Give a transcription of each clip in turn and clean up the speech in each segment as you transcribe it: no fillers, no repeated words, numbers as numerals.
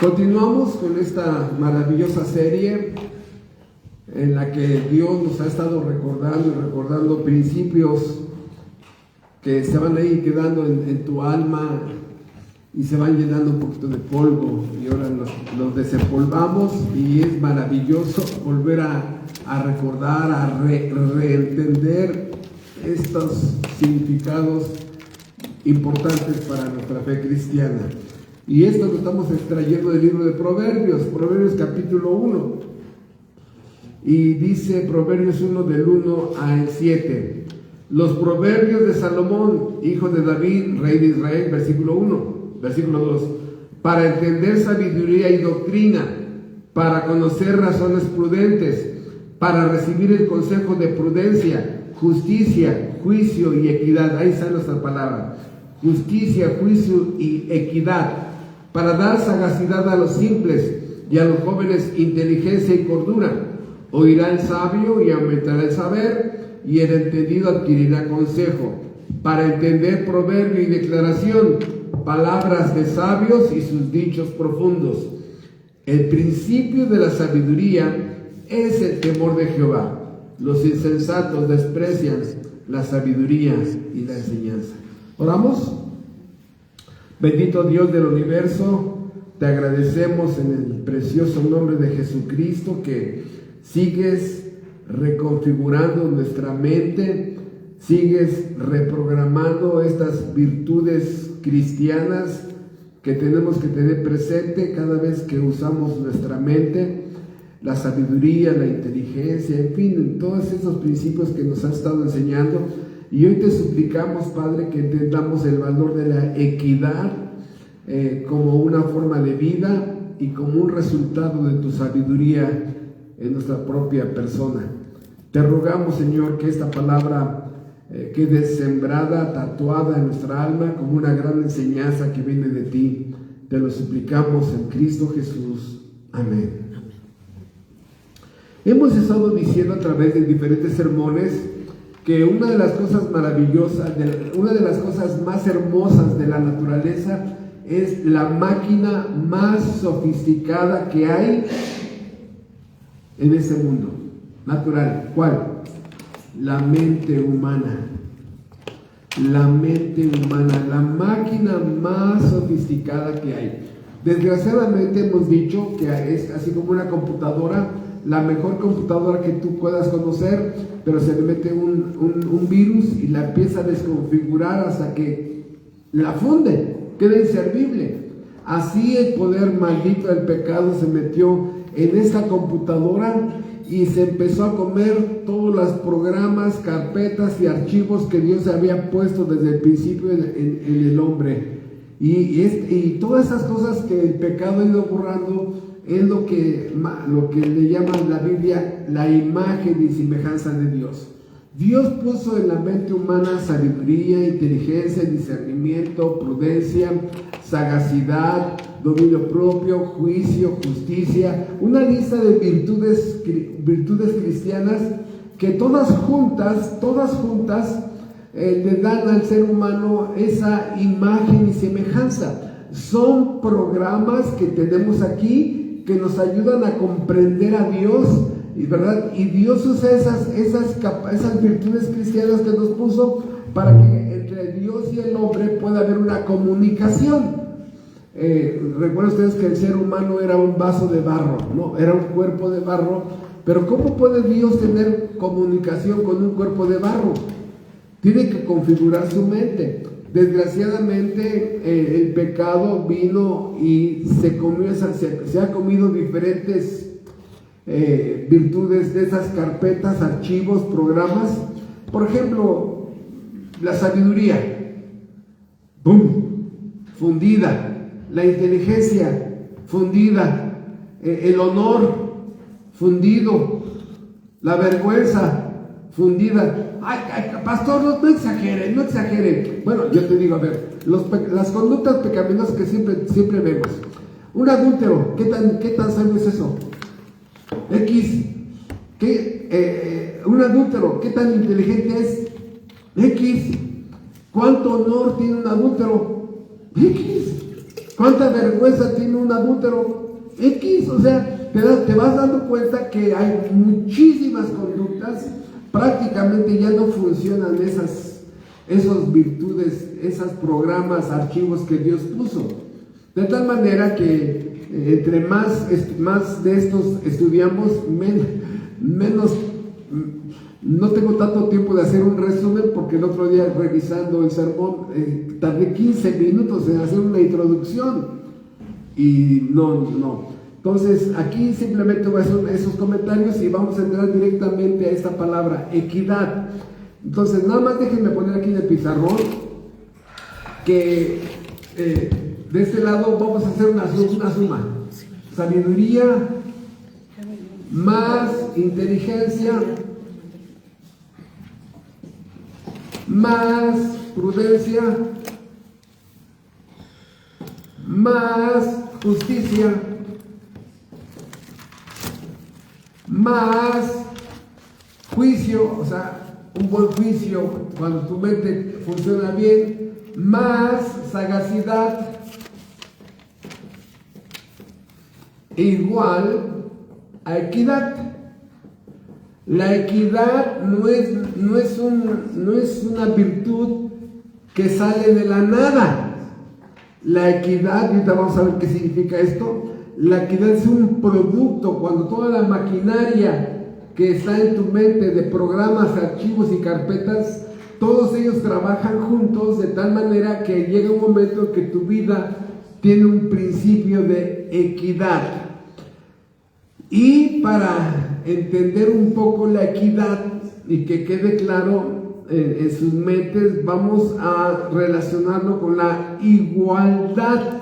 Continuamos con esta maravillosa serie en la que Dios nos ha estado recordando principios que se van a ir quedando en tu alma y se van llenando un poquito de polvo, y ahora los desempolvamos, y es maravilloso volver a recordar, a reentender estos significados importantes para nuestra fe cristiana. Y esto lo estamos extrayendo del libro de Proverbios capítulo 1. Y dice Proverbios 1 del 1 al 7. Los proverbios de Salomón, hijo de David, rey de Israel, versículo 1. Versículo 2. Para entender sabiduría y doctrina, para conocer razones prudentes, para recibir el consejo de prudencia, justicia, juicio y equidad. Ahí está nuestra palabra. Justicia, juicio y equidad. Para dar sagacidad a los simples y a los jóvenes inteligencia y cordura. Oirá el sabio y aumentará el saber, y el entendido adquirirá consejo. Para entender proverbio y declaración, palabras de sabios y sus dichos profundos. El principio de la sabiduría es el temor de Jehová. Los insensatos desprecian la sabiduría y la enseñanza. ¿Oramos? Bendito Dios del universo, te agradecemos en el precioso nombre de Jesucristo que sigues reconfigurando nuestra mente, sigues reprogramando estas virtudes cristianas que tenemos que tener presente cada vez que usamos nuestra mente, la sabiduría, la inteligencia, en fin, en todos esos principios que nos has estado enseñando. Y hoy te suplicamos, Padre, que entendamos el valor de la equidad como una forma de vida y como un resultado de tu sabiduría en nuestra propia persona. Te rogamos, Señor, que esta palabra quede sembrada, tatuada en nuestra alma como una gran enseñanza que viene de ti. Te lo suplicamos en Cristo Jesús. Amén. Hemos estado diciendo a través de diferentes sermones que una de las cosas maravillosas, una de las cosas más hermosas de la naturaleza es la máquina más sofisticada que hay en este mundo natural. ¿Cuál? La mente humana. La mente humana, la máquina más sofisticada que hay. Desgraciadamente hemos dicho que es así como una computadora, la mejor computadora que tú puedas conocer, pero se le mete un virus y la empieza a desconfigurar hasta que la funde, queda inservible. Así el poder maldito del pecado se metió en esta computadora y se empezó a comer todos los programas, carpetas y archivos que Dios había puesto desde el principio en el hombre. Y todas esas cosas que el pecado ha ido borrando es lo que le llaman la Biblia la imagen y semejanza de Dios. Dios puso en la mente humana sabiduría, inteligencia, discernimiento, prudencia, sagacidad, dominio propio, juicio, justicia, una lista de virtudes cristianas que todas juntas le dan al ser humano esa imagen y semejanza. Son programas que tenemos aquí que nos ayudan a comprender a Dios, ¿verdad? Y Dios usa esas virtudes cristianas que nos puso para que entre Dios y el hombre pueda haber una comunicación. Recuerden ustedes que el ser humano era un vaso de barro, ¿no? Era un cuerpo de barro, pero ¿cómo puede Dios tener comunicación con un cuerpo de barro? Tiene que configurar su mente. Desgraciadamente el pecado vino y se ha comido diferentes virtudes de esas carpetas, archivos, programas. Por ejemplo, la sabiduría, ¡pum!, fundida. La inteligencia, fundida. El honor, fundido. La vergüenza, fundida. Ay, pastor, no exagere. Bueno, yo te digo, a ver, las conductas pecaminosas que siempre vemos. Un adúltero, ¿qué tan sabio es eso? Un adúltero, ¿qué tan inteligente es? ¿Cuánto honor tiene un adúltero? ¿Cuánta vergüenza tiene un adúltero? X, o sea, te vas dando cuenta que hay muchísimas conductas, prácticamente ya no funcionan esas virtudes, esos programas, archivos que Dios puso. De tal manera que entre más de estos estudiamos, menos. No tengo tanto tiempo de hacer un resumen porque el otro día revisando el sermón tardé 15 minutos en hacer una introducción y no. Entonces aquí simplemente voy a hacer esos comentarios y vamos a entrar directamente a esta palabra, equidad. Entonces nada más déjenme poner aquí en el pizarrón que de este lado vamos a hacer una suma. Sabiduría más inteligencia más prudencia más justicia más juicio, o sea, un buen juicio cuando tu mente funciona bien, más sagacidad igual a equidad. La equidad no es una virtud que sale de la nada. La equidad, y ahorita vamos a ver qué significa esto, la equidad es un producto, cuando toda la maquinaria que está en tu mente de programas, archivos y carpetas, todos ellos trabajan juntos de tal manera que llega un momento en que tu vida tiene un principio de equidad. Y para entender un poco la equidad y que quede claro en sus mentes, vamos a relacionarlo con la igualdad.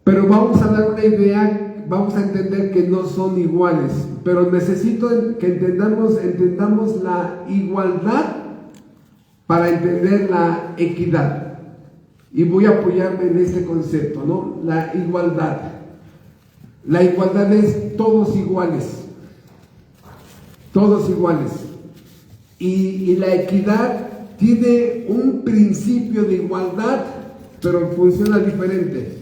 Pero vamos a dar una idea, vamos a entender que no son iguales, pero necesito que entendamos la igualdad para entender la equidad. Y voy a apoyarme en este concepto, ¿no? La igualdad. La igualdad es todos iguales. Todos iguales. Y la equidad tiene un principio de igualdad, pero funciona diferente.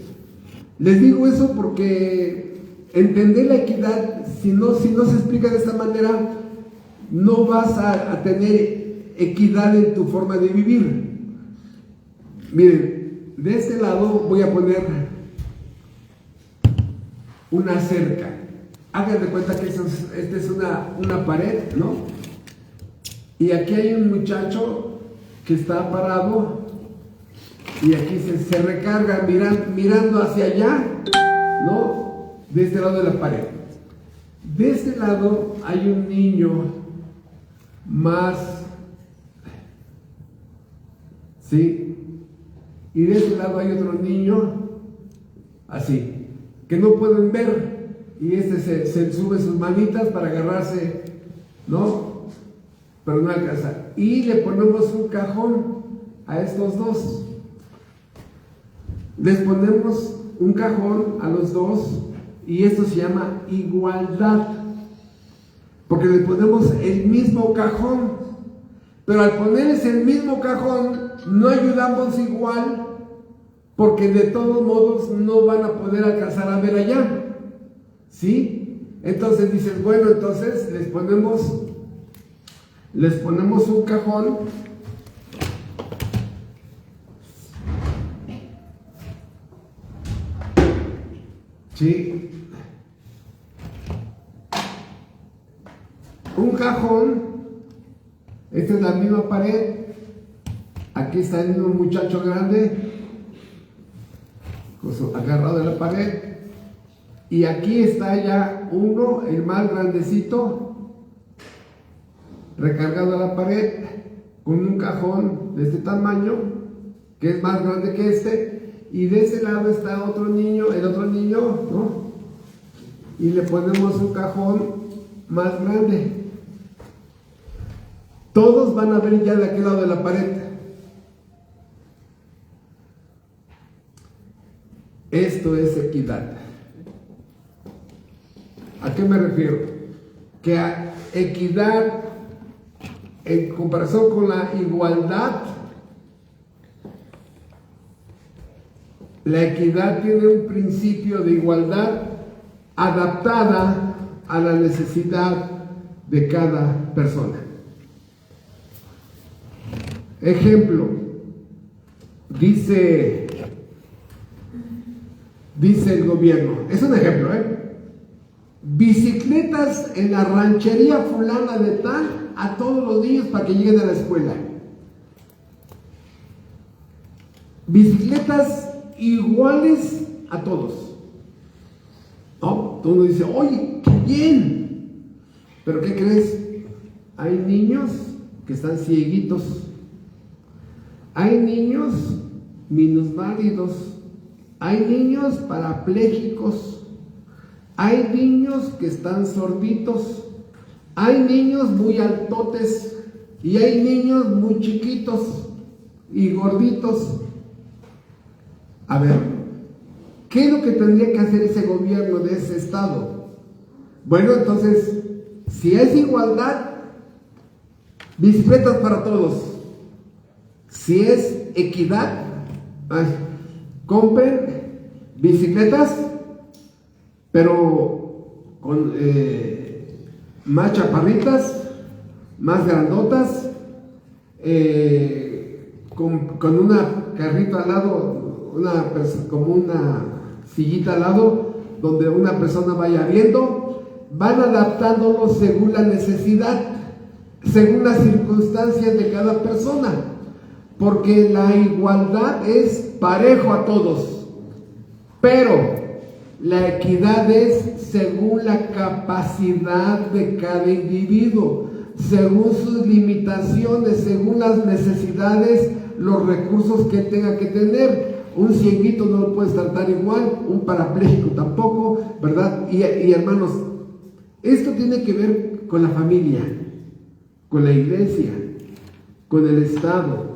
Les digo eso porque entender la equidad, si no se explica de esta manera, no vas a tener equidad en tu forma de vivir. Miren, de este lado voy a poner una cerca. Hagan de cuenta que esta es una pared, ¿no? Y aquí hay un muchacho que está parado y aquí se recarga mirando hacia allá, ¿no? De este lado de la pared. De este lado hay un niño más, ¿sí? Y de este lado hay otro niño así, que no pueden ver, y se sube sus manitas para agarrarse, ¿no? Pero no alcanza. Y le ponemos un cajón a estos dos. Les ponemos un cajón a los dos y esto se llama igualdad, porque le ponemos el mismo cajón, pero al ponerles el mismo cajón no ayudamos igual, porque de todos modos no van a poder alcanzar a ver allá, ¿sí? Entonces dices, bueno, entonces les ponemos un cajón ¿sí? Un cajón, esta es la misma pared, aquí está el mismo muchacho grande, agarrado de la pared, y aquí está ya uno, el más grandecito, recargado a la pared, con un cajón de este tamaño, que es más grande que este, y de ese lado está otro niño, el otro niño, ¿no? Y le ponemos un cajón más grande. Todos van a ver ya de aquel lado de la pared. Esto es equidad. ¿A qué me refiero? Que a equidad, en comparación con la igualdad, La equidad tiene un principio de igualdad adaptada a la necesidad de cada persona. Ejemplo, dice el gobierno, es un ejemplo, bicicletas en la ranchería fulana de tal a todos los niños para que lleguen a la escuela. Bicicletas iguales a todos. ¿No? Todo uno dice, oye, qué bien. Pero ¿qué crees? Hay niños que están cieguitos. Hay niños minusválidos. Hay niños parapléjicos. Hay niños que están sorditos. Hay niños muy altotes. Y hay niños muy chiquitos y gorditos. A ver, ¿qué es lo que tendría que hacer ese gobierno de ese estado? Bueno, entonces, si es igualdad, bicicletas para todos. Si es equidad, compren bicicletas, pero con más chaparritas, más grandotas, con una carrito al lado, como una sillita al lado, donde una persona vaya viendo. Van adaptándolo según la necesidad, según las circunstancias de cada persona, porque la igualdad es parejo a todos, pero la equidad es según la capacidad de cada individuo, según sus limitaciones, según las necesidades, los recursos que tenga que tener. Un cieguito no lo puedes tratar igual, un parapléjico tampoco, ¿verdad? Y hermanos, esto tiene que ver con la familia, con la iglesia, con el Estado.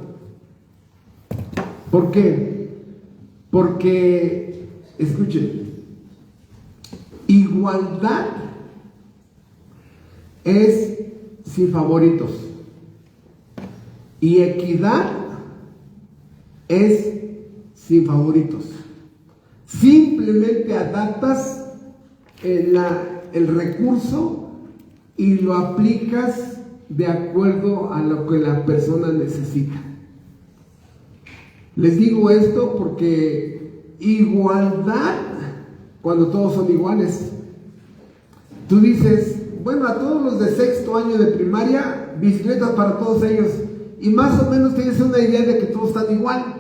¿Por qué? Porque, escuchen, igualdad es sin favoritos y equidad es sin favoritos. Simplemente adaptas el recurso y lo aplicas de acuerdo a lo que la persona necesita. Les digo esto porque igualdad, cuando todos son iguales, tú dices, bueno, a todos los de sexto año de primaria, bicicletas para todos ellos, y más o menos tienes una idea de que todos están igual.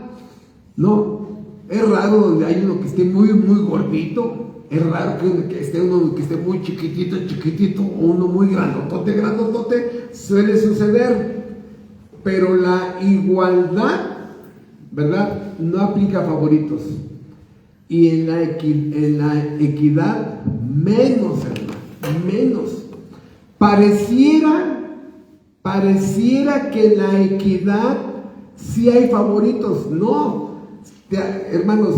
No, es raro donde hay uno que esté muy, muy gordito, es raro que esté uno que esté muy chiquitito, o uno muy grandotote, suele suceder, pero la igualdad, ¿verdad?, no aplica favoritos, y en la equidad menos, hermano, menos. Pareciera que en la equidad sí hay favoritos. No, hermanos,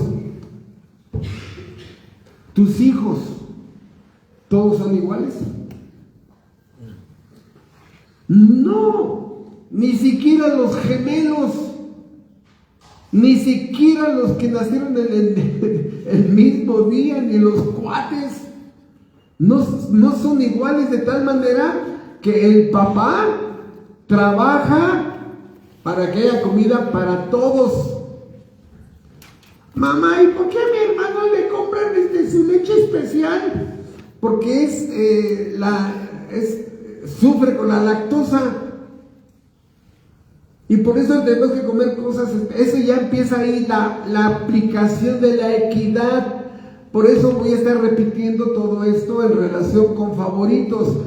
tus hijos, ¿todos son iguales? No, ni siquiera los gemelos, ni siquiera los que nacieron el mismo día, ni los cuates, no son iguales, de tal manera que el papá trabaja para que haya comida para todos. Mamá, ¿y por qué a mi hermano le compran su leche especial? Porque sufre con la lactosa. Y por eso tenemos que comer cosas. Eso ya empieza ahí la aplicación de la equidad. Por eso voy a estar repitiendo todo esto en relación con favoritos.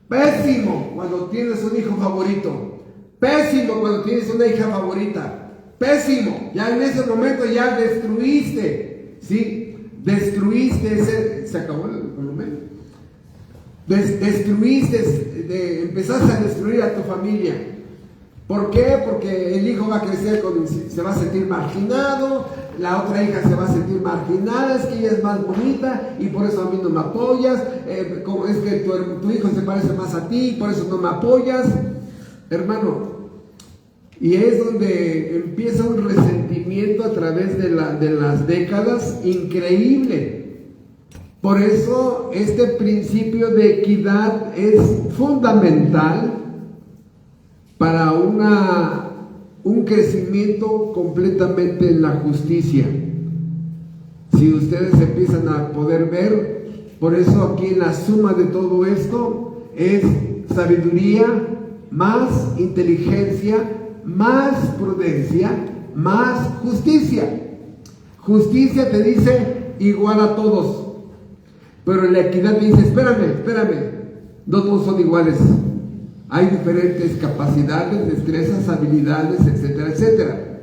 Pésimo cuando tienes un hijo favorito. Pésimo cuando tienes una hija favorita. Pésimo, ya en ese momento ya destruiste, ¿sí? Destruiste se acabó el volumen. Empezaste a destruir a tu familia. ¿Por qué? Porque el hijo va a crecer, se va a sentir marginado, la otra hija se va a sentir marginada, es que ella es más bonita y por eso a mí no me apoyas, como es que tu hijo se parece más a ti y por eso no me apoyas. Hermano, Y es donde empieza un resentimiento a través de las décadas increíble. Por eso este principio de equidad es fundamental para un crecimiento completamente en la justicia. Si ustedes empiezan a poder ver, por eso aquí en la suma de todo esto es sabiduría, más inteligencia, más prudencia, más justicia. Justicia te dice igual a todos, pero la equidad te dice, espérame, no todos son iguales. Hay diferentes capacidades, destrezas, habilidades, etcétera, etcétera.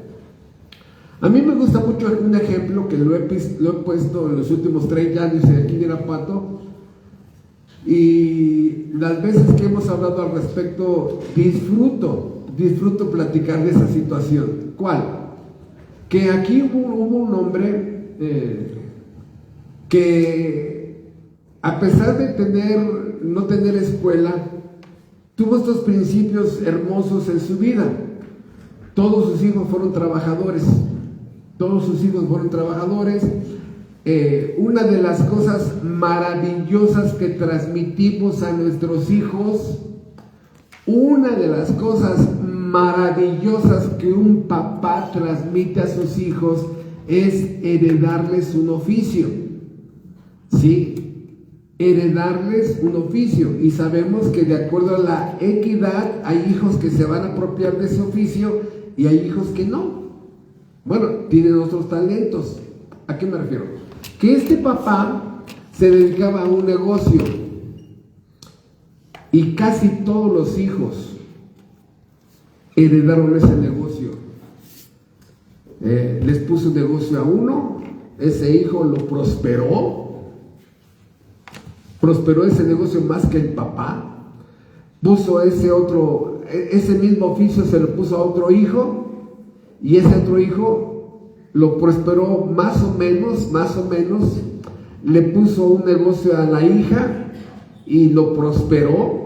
A mí me gusta mucho un ejemplo que lo he puesto en los últimos 30 años aquí en Irapuato, y las veces que hemos hablado al respecto, disfruto platicar de esa situación. ¿Cuál? Que aquí hubo un hombre que, a pesar de no tener escuela, tuvo estos principios hermosos en su vida. Todos sus hijos fueron trabajadores. Una de las cosas maravillosas que transmitimos a nuestros hijos, una de las cosas maravillosas que un papá transmite a sus hijos es heredarles un oficio. ¿Sí? Heredarles un oficio, y sabemos que de acuerdo a la equidad hay hijos que se van a apropiar de ese oficio y hay hijos que no. Bueno, tienen otros talentos. ¿A qué me refiero? Que este papá se dedicaba a un negocio y casi todos los hijos heredaron ese negocio. Les puso un negocio a uno, ese hijo lo prosperó ese negocio más que el papá, puso ese mismo oficio se lo puso a otro hijo, y ese otro hijo lo prosperó más o menos, le puso un negocio a la hija y lo prosperó.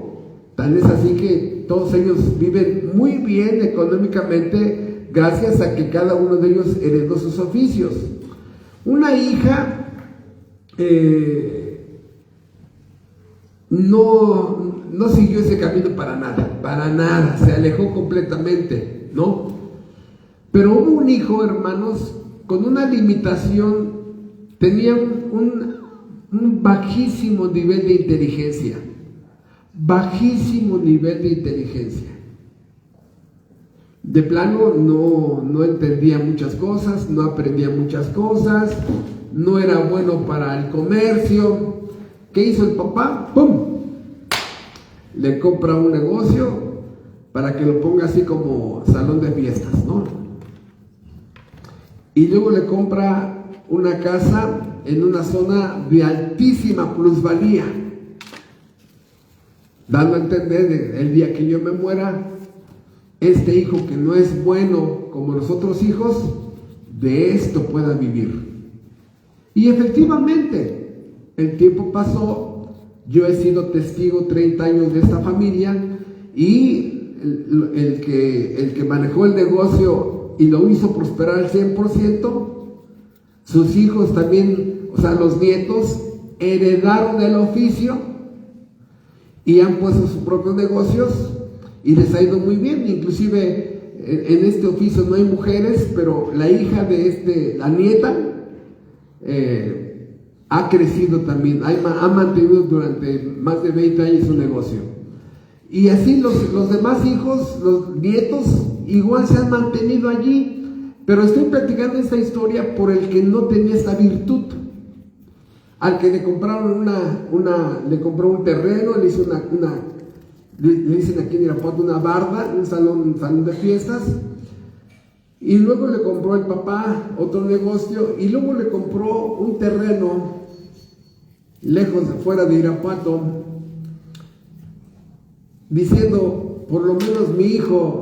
Tal es así que todos ellos viven muy bien económicamente gracias a que cada uno de ellos heredó sus oficios. Una hija no siguió ese camino para nada, se alejó completamente, ¿no? Pero hubo un hijo, hermanos, con una limitación, tenía un bajísimo nivel de inteligencia, De plano no entendía muchas cosas, no aprendía muchas cosas, no era bueno para el comercio. ¿Qué hizo el papá? ¡Pum! Le compra un negocio para que lo ponga así como salón de fiestas, ¿no? Y luego le compra una casa en una zona de altísima plusvalía, dando a entender, el día que yo me muera, este hijo que no es bueno como los otros hijos, de esto pueda vivir. Y efectivamente, el tiempo pasó, yo he sido testigo 30 años de esta familia, y el que manejó el negocio y lo hizo prosperar al 100%, sus hijos también, o sea, los nietos, heredaron el oficio y han puesto sus propios negocios y les ha ido muy bien. Inclusive en este oficio no hay mujeres, pero la hija de la nieta, ha crecido también, ha mantenido durante más de 20 años su negocio. Y así los demás hijos, los nietos, igual se han mantenido allí. Pero estoy platicando esta historia por el que no tenía esta virtud. Al que le compraron le compró un terreno, le hizo le dicen aquí en Irapuato una barda, un salón de fiestas. Y luego le compró el papá otro negocio, y luego le compró un terreno lejos, fuera de Irapuato, diciendo, por lo menos mi hijo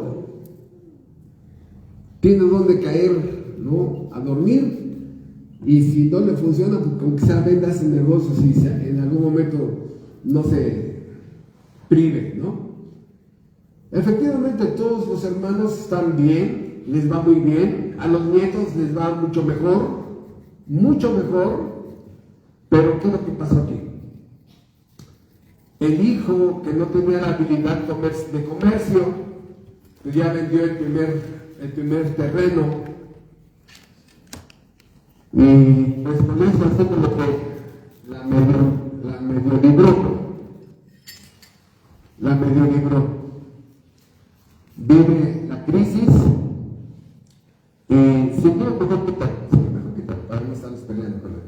tiene donde caer, ¿no?, a dormir, y si no le funciona, pues como que sea venda ese negocio, si en algún momento no se prive, ¿no? Efectivamente, todos los hermanos están bien, les va muy bien, a los nietos les va mucho mejor, pero ¿qué es lo que pasó aquí? El hijo que no tenía la habilidad de comercio, pues ya vendió el primer terreno, y pues con eso haciendo lo que la medio libró. Viene la crisis y si quiero mejor quitar, para no estarnos peleando con él.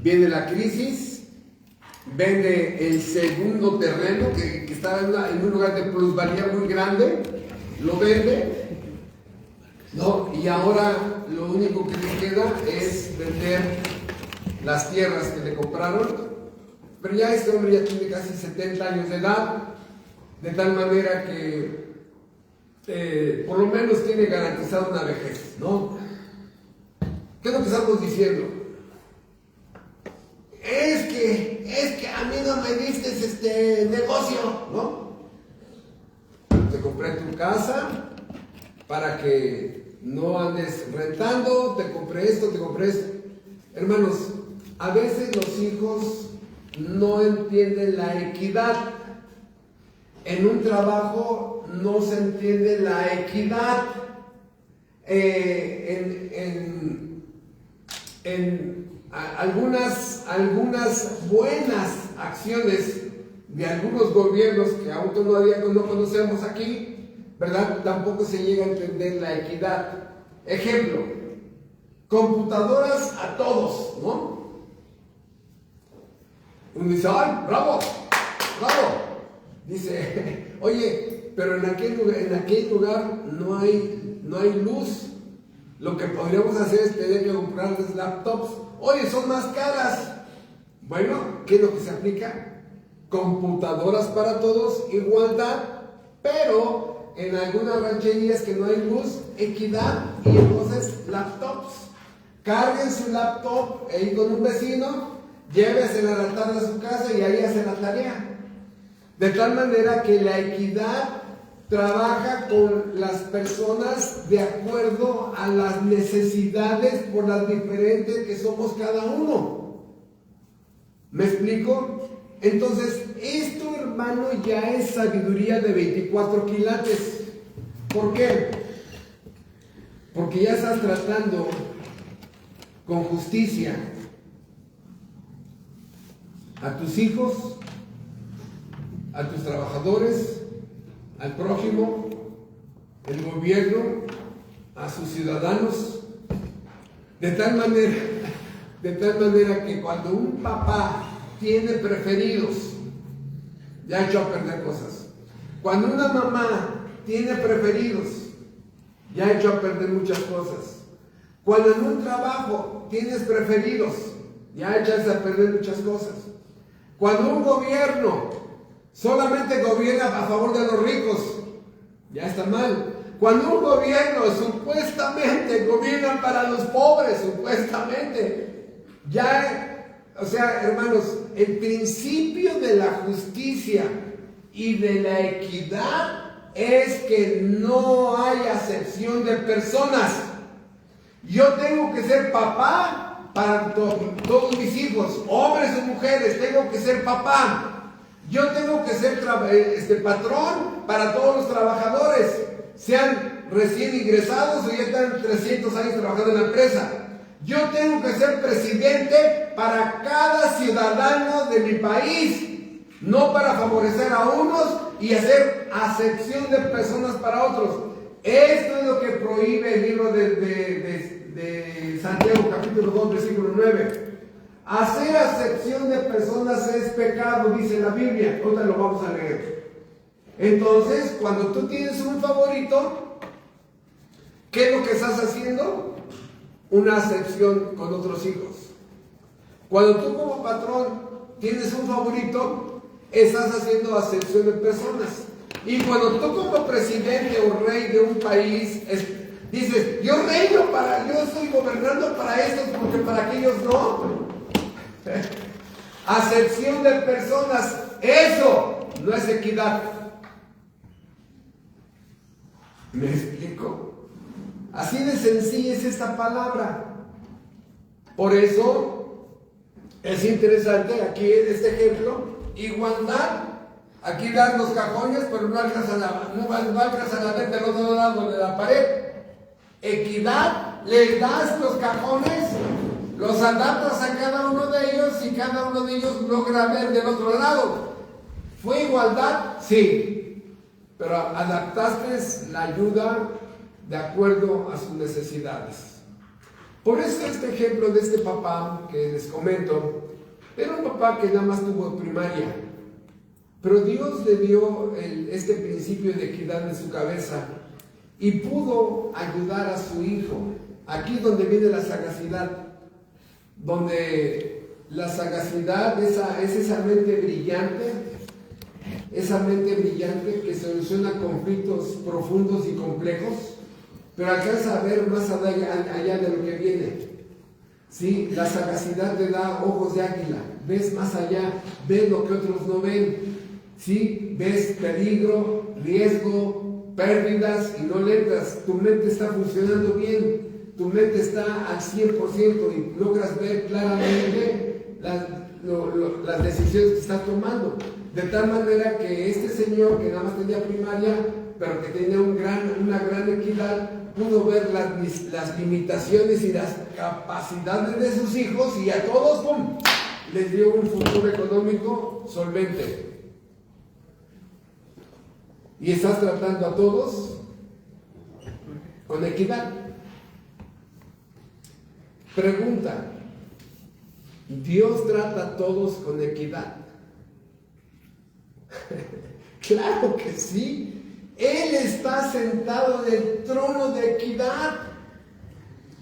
Viene la crisis, vende el segundo terreno que estaba en un lugar de plusvalía muy grande, lo vende, ¿no? Y ahora lo único que le queda es vender las tierras que le compraron. Pero ya este hombre ya tiene casi 70 años de edad, de tal manera que por lo menos tiene garantizada una vejez, ¿no? ¿Qué es lo que estamos diciendo? Es que a mí no me diste este negocio, ¿no? Te compré tu casa para que no andes rentando, te compré esto. Hermanos, a veces los hijos no entienden la equidad. En un trabajo no se entiende la equidad. En algunas buenas acciones de algunos gobiernos que aún todavía no conocemos aquí, ¿verdad? Tampoco se llega a entender la equidad. Ejemplo, computadoras a todos, ¿no? Uno dice, ¡ay, bravo! Dice, oye, pero en aquel lugar no hay luz. Lo que podríamos hacer es tener que comprarles laptops. Oye, son más caras. Bueno, ¿qué es lo que se aplica? Computadoras para todos, igualdad, pero en algunas rancherías que no hay luz, equidad, y entonces laptops. Carguen su laptop ahí con un vecino, llévesela a la tarde a su casa y ahí hace la tarea. De tal manera que la equidad trabaja con las personas de acuerdo a las necesidades por las diferentes que somos cada uno. ¿Me explico? Entonces, esto, hermano, ya es sabiduría de 24 quilates. ¿Por qué? Porque ya estás tratando con justicia a tus hijos, a tus trabajadores, al prójimo, el gobierno, a sus ciudadanos, de tal manera que cuando un papá tiene preferidos, ya ha hecho a perder cosas. Cuando una mamá tiene preferidos, ya ha hecho a perder muchas cosas. Cuando en un trabajo tienes preferidos, ya echas a perder muchas cosas. Cuando un gobierno solamente gobierna a favor de los ricos, ya está mal. Cuando un gobierno supuestamente gobierna para los pobres, supuestamente, ya, o sea, hermanos, el principio de la justicia y de la equidad es que no hay acepción de personas. Yo tengo que ser papá para todos mis hijos, hombres o mujeres, tengo que ser papá. Yo tengo que ser patrón para todos los trabajadores, sean recién ingresados o ya están 300 años trabajando en la empresa. Yo tengo que ser presidente para cada ciudadano de mi país, no para favorecer a unos y hacer acepción de personas para otros. Esto es lo que prohíbe el libro de Santiago, capítulo 2, versículo 9. Hacer acepción de personas es pecado, dice la Biblia. Ahorita lo vamos a leer. Entonces, cuando tú tienes un favorito, ¿qué es lo que estás haciendo? Una acepción con otros hijos. Cuando tú como patrón tienes un favorito, estás haciendo acepción de personas. Y cuando tú como presidente o rey de un país dices, yo estoy gobernando para estos porque para aquellos no. Acepción de personas Eso no es equidad. ¿Me explico? Así de sencilla es esta palabra. Por eso es interesante aquí este ejemplo. Igualdad. Aquí das los cajones, pero no alcanzas a ver del otro lado de la pared. Equidad, les das los cajones, los adaptas a cada uno de ellos y cada uno de ellos logra ver del otro lado. ¿Fue igualdad? Sí, pero adaptaste la ayuda de acuerdo a sus necesidades. Por eso este ejemplo de este papá que les comento, era un papá que nada más tuvo primaria, pero Dios le dio este principio de equidad en su cabeza y pudo ayudar a su hijo. Aquí es donde viene la sagacidad, donde la sagacidad es esa mente brillante que soluciona conflictos profundos y complejos, pero alcanza a ver más allá de lo que viene. ¿Sí? La sagacidad te da ojos de águila, ves más allá, ves lo que otros no ven. ¿Sí? Ves peligro, riesgo, pérdidas y no le entras. Tu mente está funcionando bien, tu mente está al 100% y logras ver claramente las decisiones que estás tomando. De tal manera que este señor, que nada más tenía primaria, pero que tenía una gran equidad, pudo ver las limitaciones y las capacidades de sus hijos y a todos, ¡pum!, les dio un futuro económico solvente. Y estás tratando a todos con equidad. Pregunta: ¿Dios trata a todos con equidad? Claro que sí. Él está sentado en el trono de equidad.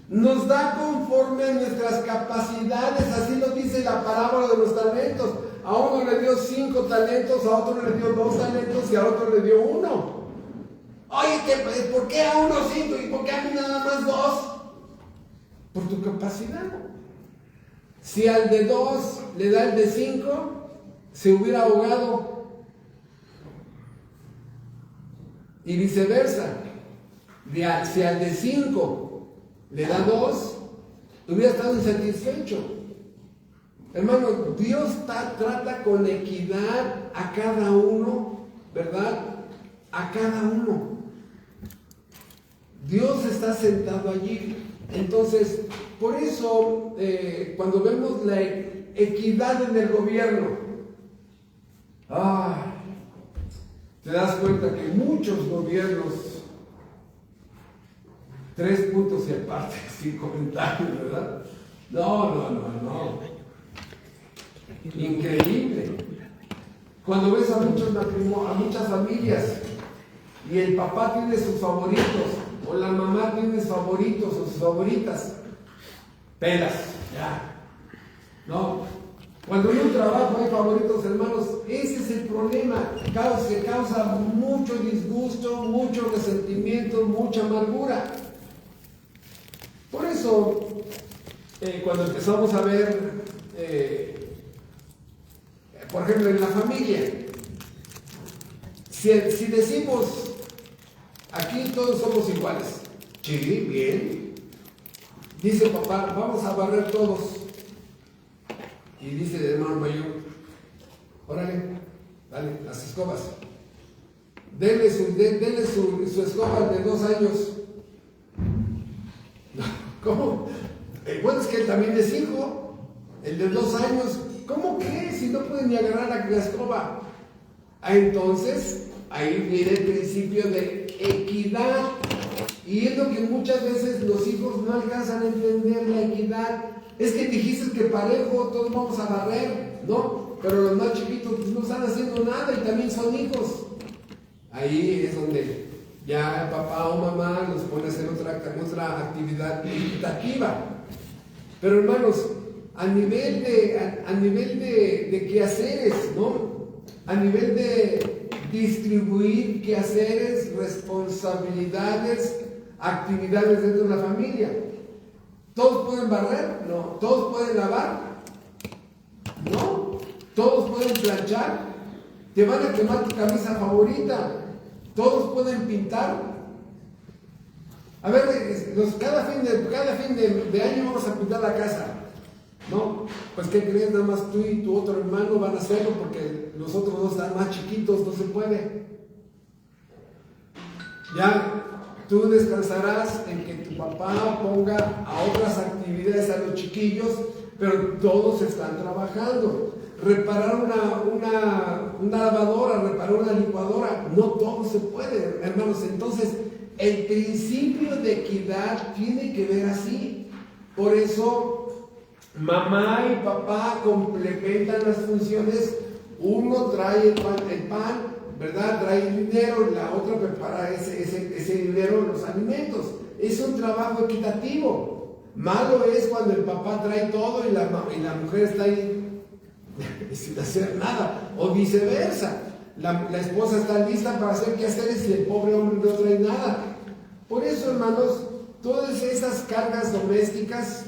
Nos da conforme a nuestras capacidades, así lo dice la parábola de los talentos. A uno le dio 5 talentos, a otro le dio 2 talentos y a otro le dio 1. Oye, ¿por qué a uno 5 y por qué a mí nada más 2? Por tu capacidad. Si al de 2 le da el de 5, se hubiera ahogado. Y viceversa. Si al de 5 le da 2, hubiera estado insatisfecho. Hermano, Dios trata con equidad a cada uno, ¿verdad? A cada uno. Dios está sentado allí. Entonces, por eso, cuando vemos la equidad en el gobierno, te das cuenta que muchos gobiernos, 3 puntos y aparte, sin comentarios, ¿verdad? No. Increíble. Cuando ves a muchas familias y el papá tiene sus favoritos o la mamá tiene sus favoritos o sus favoritas, pelas, ya. No. Cuando hay un trabajo hay favoritos, hermanos, ese es el problema. Causa mucho disgusto, mucho resentimiento, mucha amargura. Por eso, cuando empezamos a ver, por ejemplo, en la familia, si decimos, aquí todos somos iguales, sí, bien, dice papá, vamos a barrer todos, y dice el hermano mayor, órale, dale, las escobas, denle su escoba de 2 años. ¿Cómo? Bueno, es que él también es hijo, el de 2 años. ¿Cómo que? Si no puede ni agarrar la escoba. Entonces, ahí viene el principio de equidad. Y es lo que muchas veces los hijos no alcanzan a entender, la equidad. Es que dijiste que parejo, todos vamos a barrer, ¿no? Pero los más chiquitos pues, no están haciendo nada y también son hijos. Ahí es donde ya papá o mamá los pone a hacer otra actividad equitativa. Pero hermanos, a nivel de quehaceres, ¿no? A nivel de distribuir quehaceres, responsabilidades, actividades dentro de la familia. ¿Todos pueden barrer? No. ¿Todos pueden lavar? No. ¿Todos pueden planchar? te van a quemar tu camisa favorita. Todos pueden pintar. A ver, cada fin de año vamos a pintar la casa. No, pues ¿qué crees? Nada más tú y tu otro hermano van a hacerlo porque los otros dos están más chiquitos, no se puede. Ya tú descansarás en que tu papá ponga a otras actividades a los chiquillos, pero todos están trabajando. Reparar una lavadora, reparar una licuadora, no todo se puede, hermanos. Entonces, el principio de equidad tiene que ver así. Por eso, mamá y papá complementan las funciones. Uno trae el pan, ¿verdad? Trae el dinero, la otra prepara ese dinero, los alimentos. Es un trabajo equitativo. Malo es cuando el papá trae todo y la mujer está ahí sin hacer nada, o viceversa. La esposa está lista para hacer quehaceres y el pobre hombre no trae nada. Por eso, hermanos, todas esas cargas domésticas,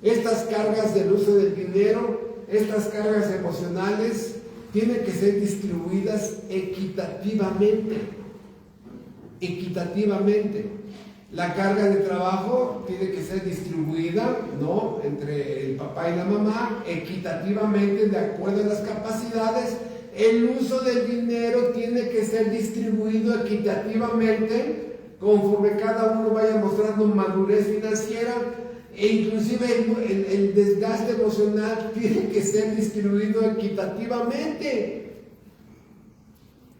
estas cargas del uso del dinero, estas cargas emocionales, tienen que ser distribuidas equitativamente. Equitativamente. La carga de trabajo tiene que ser distribuida, ¿no?, entre el papá y la mamá, equitativamente, de acuerdo a las capacidades. El uso del dinero tiene que ser distribuido equitativamente, conforme cada uno vaya mostrando madurez financiera. E inclusive el desgaste emocional tiene que ser distribuido equitativamente.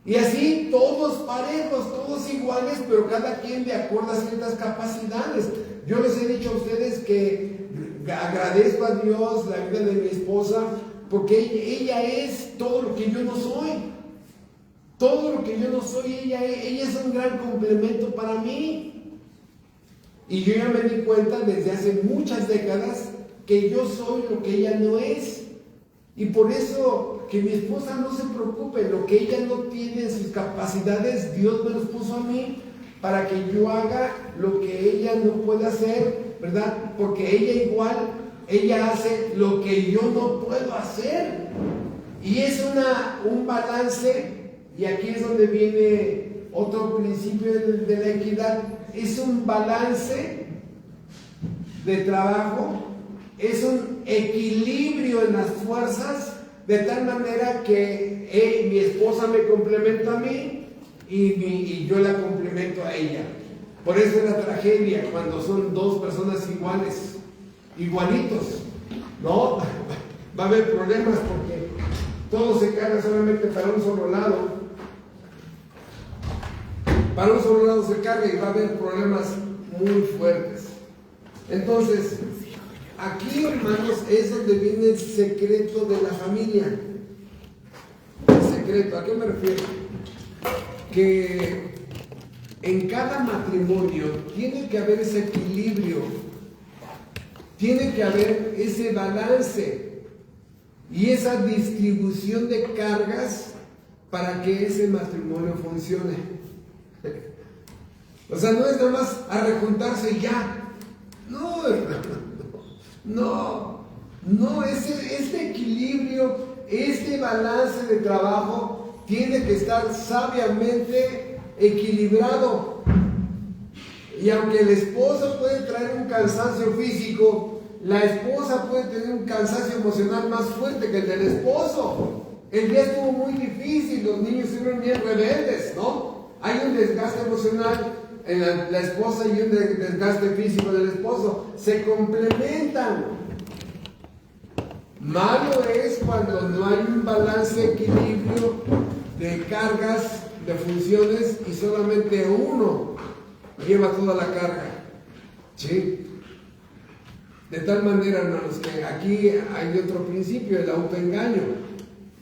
Y así todos parejos, todos iguales, pero cada quien de acuerdo a ciertas capacidades. Yo les he dicho a ustedes que agradezco a Dios la vida de mi esposa, porque ella es todo lo que yo no soy. Todo lo que yo no soy, ella es un gran complemento para mí. Y yo ya me di cuenta desde hace muchas décadas que yo soy lo que ella no es. Y por eso, que mi esposa no se preocupe, lo que ella no tiene en sus capacidades, Dios me los puso a mí para que yo haga lo que ella no puede hacer, ¿verdad? Porque ella hace lo que yo no puedo hacer. Y es un balance, y aquí es donde viene otro principio de la equidad. Es un balance de trabajo, es un equilibrio en las fuerzas, de tal manera que mi esposa me complementa a mí y yo la complemento a ella. Por eso es la tragedia cuando son dos personas igualitos, ¿no? Va a haber problemas porque todo se carga solamente para un solo lado. Para un solo lado se carga y va a haber problemas muy fuertes. Entonces, aquí, hermanos, es donde viene el secreto de la familia. El secreto, ¿a qué me refiero? Que en cada matrimonio tiene que haber ese equilibrio, tiene que haber ese balance y esa distribución de cargas para que ese matrimonio funcione. O sea, no es nada más arrejuntarse y ya. No, hermano. No, este equilibrio, este balance de trabajo tiene que estar sabiamente equilibrado. Y aunque el esposo puede traer un cansancio físico, la esposa puede tener un cansancio emocional más fuerte que el del esposo. El día estuvo muy difícil, los niños estuvieron bien rebeldes, ¿no? Hay un desgaste emocional en la esposa y un desgaste físico del esposo, se complementan. Malo es cuando no hay un balance, equilibrio de cargas, de funciones y solamente uno lleva toda la carga, ¿sí? De tal manera, hermanos, que aquí hay otro principio, el autoengaño.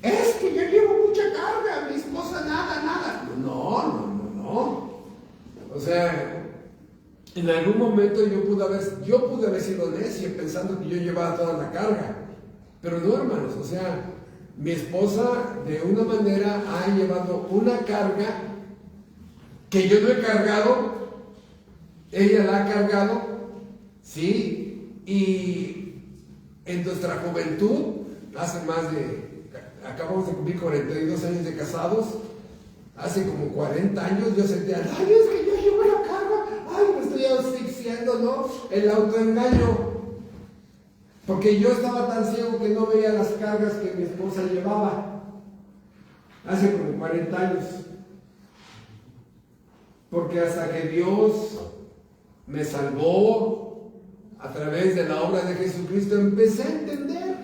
Es que yo llevo mucha carga, mi esposa nada. No. O sea, en algún momento yo pude haber sido necio pensando que yo llevaba toda la carga. Pero no, hermanos, o sea, mi esposa de una manera ha llevado una carga que yo no he cargado, ella la ha cargado, ¿sí? Y en nuestra juventud, acabamos de cumplir 42 años de casados. Hace como 40 años yo sentía, ay, es que yo llevo la carga, ay, me estoy asfixiando, ¿no? El autoengaño. Porque yo estaba tan ciego que no veía las cargas que mi esposa llevaba. Hace como 40 años. Porque hasta que Dios me salvó a través de la obra de Jesucristo, empecé a entender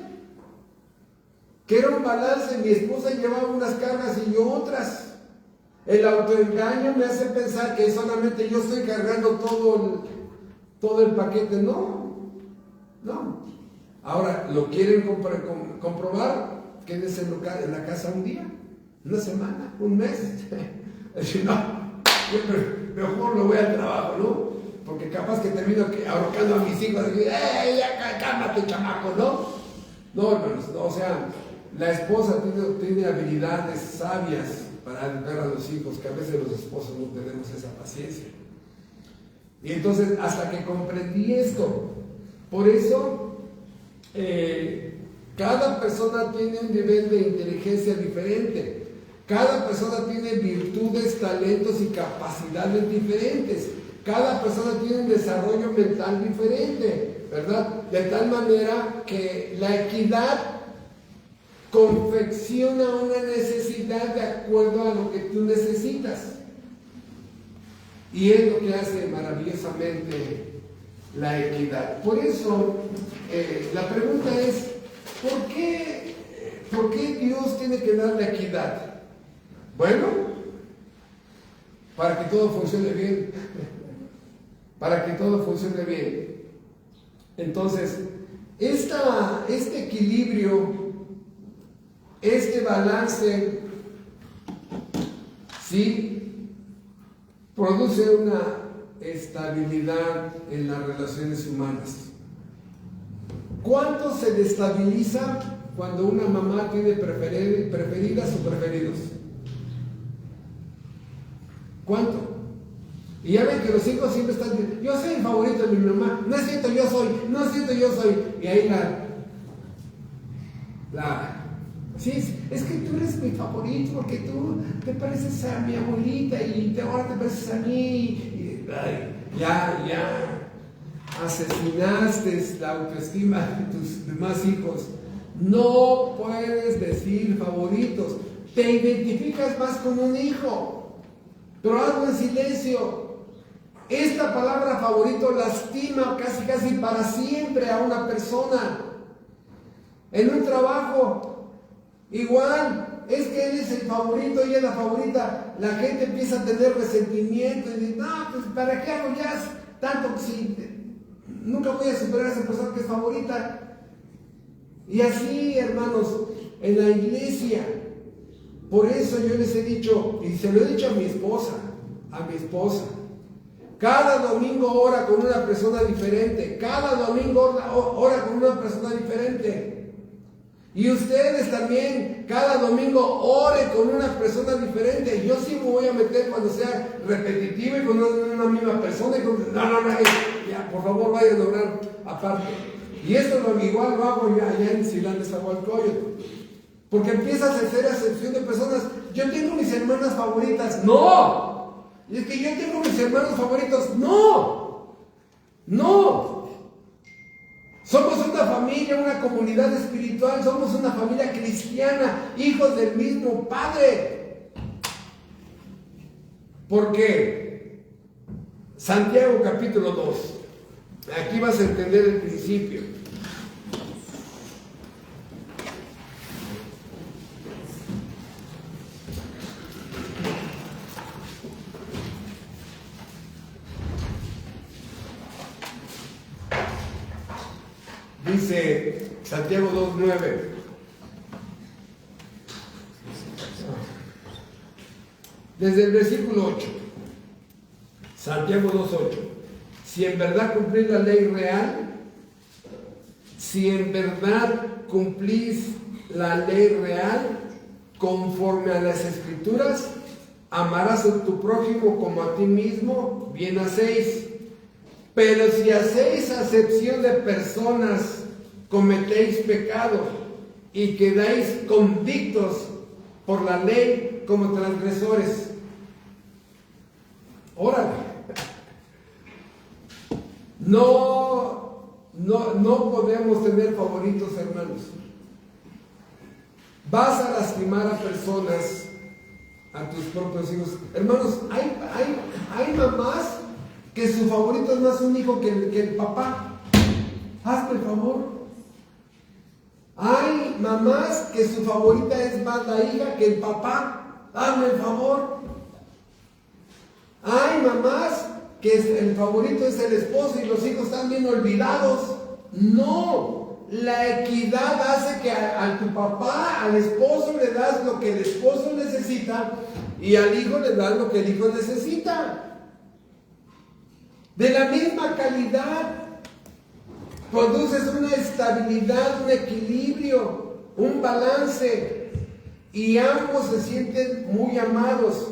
que era un balance. Mi esposa llevaba unas cargas y yo otras. El autoengaño me hace pensar que solamente yo estoy cargando todo el paquete. No. Ahora, ¿lo quieren comprobar? Quédense en la casa un día, una semana, un mes. Decir, no, yo mejor me voy al trabajo, ¿no? Porque capaz que termino ahorcando a mis hijos y ya cálmate, chamaco, ¿no? No, hermanos, no, o sea, la esposa tiene habilidades sabias para educar a los hijos, que a veces los esposos no tenemos esa paciencia. Y entonces, hasta que comprendí esto, por eso, cada persona tiene un nivel de inteligencia diferente. Cada persona tiene virtudes, talentos y capacidades diferentes. Cada persona tiene un desarrollo mental diferente, ¿verdad? De tal manera que la equidad confecciona una necesidad de acuerdo a lo que tú necesitas. Y es lo que hace maravillosamente la equidad. Por eso, la pregunta es, ¿por qué Dios tiene que dar la equidad? Bueno, para que todo funcione bien. Para que todo funcione bien. Entonces, este equilibrio, este balance, sí, produce una estabilidad en las relaciones humanas. ¿Cuánto se destabiliza cuando una mamá tiene preferidas o preferidos? ¿Cuánto? Y ya ven que los hijos siempre están diciendo, yo soy el favorito de mi mamá, no es cierto, yo soy. Y ahí sí, es que tú eres mi favorito porque tú te pareces a mi abuelita y ahora te pareces a mí. Ya asesinaste la autoestima de tus demás hijos. No puedes decir favoritos. Te identificas más con un hijo, pero hazlo en silencio. Esta palabra favorito lastima casi para siempre a una persona. En un trabajo, igual, es que él es el favorito, ella es la favorita. La gente empieza a tener resentimiento y dice, no, pues ¿para qué hago ya tanto si nunca voy a superar a esa persona que es favorita? Y así, hermanos, en la iglesia. Por eso yo les he dicho, y se lo he dicho a mi esposa, cada domingo ora con una persona diferente. Cada domingo ora con una persona diferente. Y ustedes también, cada domingo ore con una persona diferente. Yo sí me voy a meter cuando sea repetitivo y con una misma persona. Ya, por favor, vayan a orar aparte. Y esto igual lo hago allá en Silán de Zahualcóyotl. Porque empiezas a hacer acepción de personas. Yo tengo mis hermanas favoritas. ¡No! Y es que yo tengo mis hermanos favoritos. ¡No! Somos una familia, una comunidad espiritual. Somos una familia cristiana, hijos del mismo Padre. ¿Por qué? Santiago capítulo 2. Aquí vas a entender el principio. Dice Santiago 2:9. Desde el versículo 8. Santiago 2:8. Si en verdad cumplís la ley real, si en verdad cumplís la ley real conforme a las Escrituras, amarás a tu prójimo como a ti mismo, bien hacéis. Pero si hacéis acepción de personas, cometéis pecado. y quedáis convictos por la ley como transgresores. Órale. No podemos tener favoritos, hermanos. Vas a lastimar a personas, a tus propios hijos. Hermanos, hay mamás que su favorito es más un hijo que el papá. Hazme el favor. Hay mamás que su favorita es más la hija que el papá. Hazme el favor. Hay mamás que el favorito es el esposo y los hijos están bien olvidados. No, la equidad hace que a tu papá, al esposo le das lo que el esposo necesita y al hijo le das lo que el hijo necesita. De la misma calidad, produces una estabilidad, un equilibrio, un balance y ambos se sienten muy amados.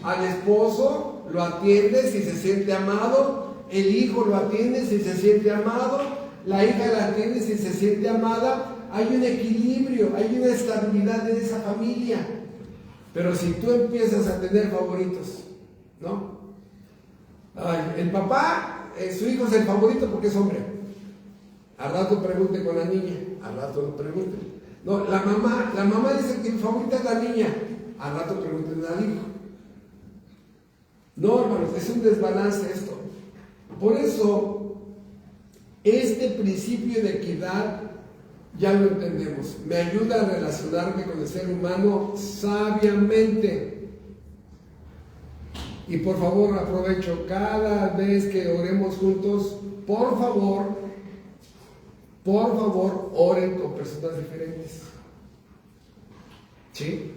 Al esposo lo atiende si se siente amado, el hijo lo atiende si se siente amado, la hija la atiende si se siente amada. Hay un equilibrio, hay una estabilidad en esa familia. Pero si tú empiezas a tener favoritos, ¿no? Ay, el papá, su hijo es el favorito porque es hombre. Al rato pregunte con la niña, al rato lo pregunte. No, la mamá dice que el favorito es la niña, al rato pregunten al hijo. No, hermanos, es un desbalance esto. Por eso, este principio de equidad ya lo entendemos. Me ayuda a relacionarme con el ser humano sabiamente. Y por favor, aprovecho cada vez que oremos juntos, por favor, oren con personas diferentes. ¿Sí?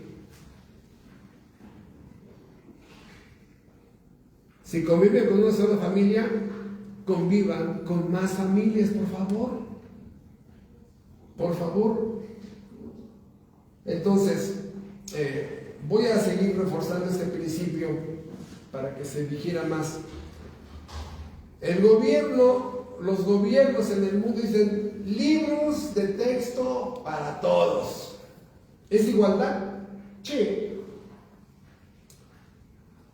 Si conviven con una sola familia, convivan con más familias, por favor. Por favor. Entonces, voy a seguir reforzando este principio para que se digiera más. Los gobiernos en el mundo dicen libros de texto para todos. ¿Es igualdad? Sí.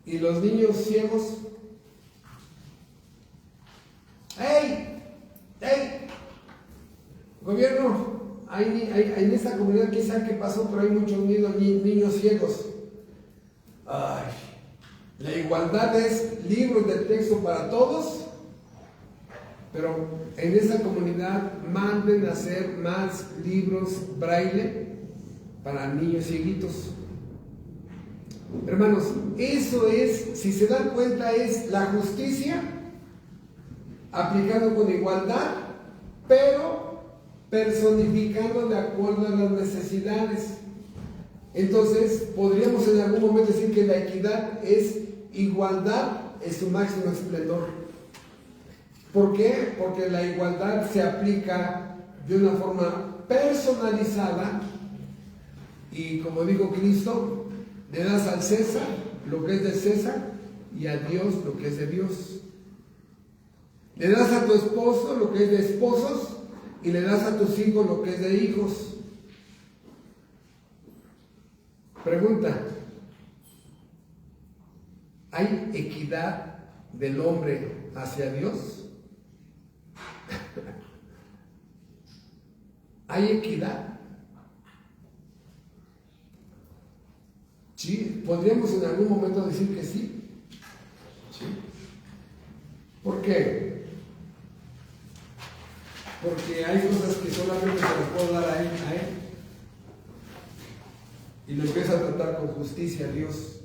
¿Y los niños ciegos? ¡Ey! Gobierno, en esta comunidad quizá qué pasó, pero hay muchos niños ciegos. Ay, la igualdad es libros de texto para todos, pero en esta comunidad manden a hacer más libros braille para niños cieguitos. Hermanos, eso es, si se dan cuenta, es la justicia aplicando con igualdad, pero personificando de acuerdo a las necesidades. Entonces, podríamos en algún momento decir que la equidad es igualdad en su máximo esplendor. ¿Por qué? Porque la igualdad se aplica de una forma personalizada y, como dijo Cristo, le das al César lo que es de César y a Dios lo que es de Dios. Le das a tu esposo lo que es de esposos y le das a tus hijos lo que es de hijos. Pregunta: ¿hay equidad del hombre hacia Dios? ¿Hay equidad? Sí, podríamos en algún momento decir que sí. ¿Sí? ¿Por qué? Porque hay cosas que solamente se las puedo dar a él. Y lo empieza a tratar con justicia a Dios.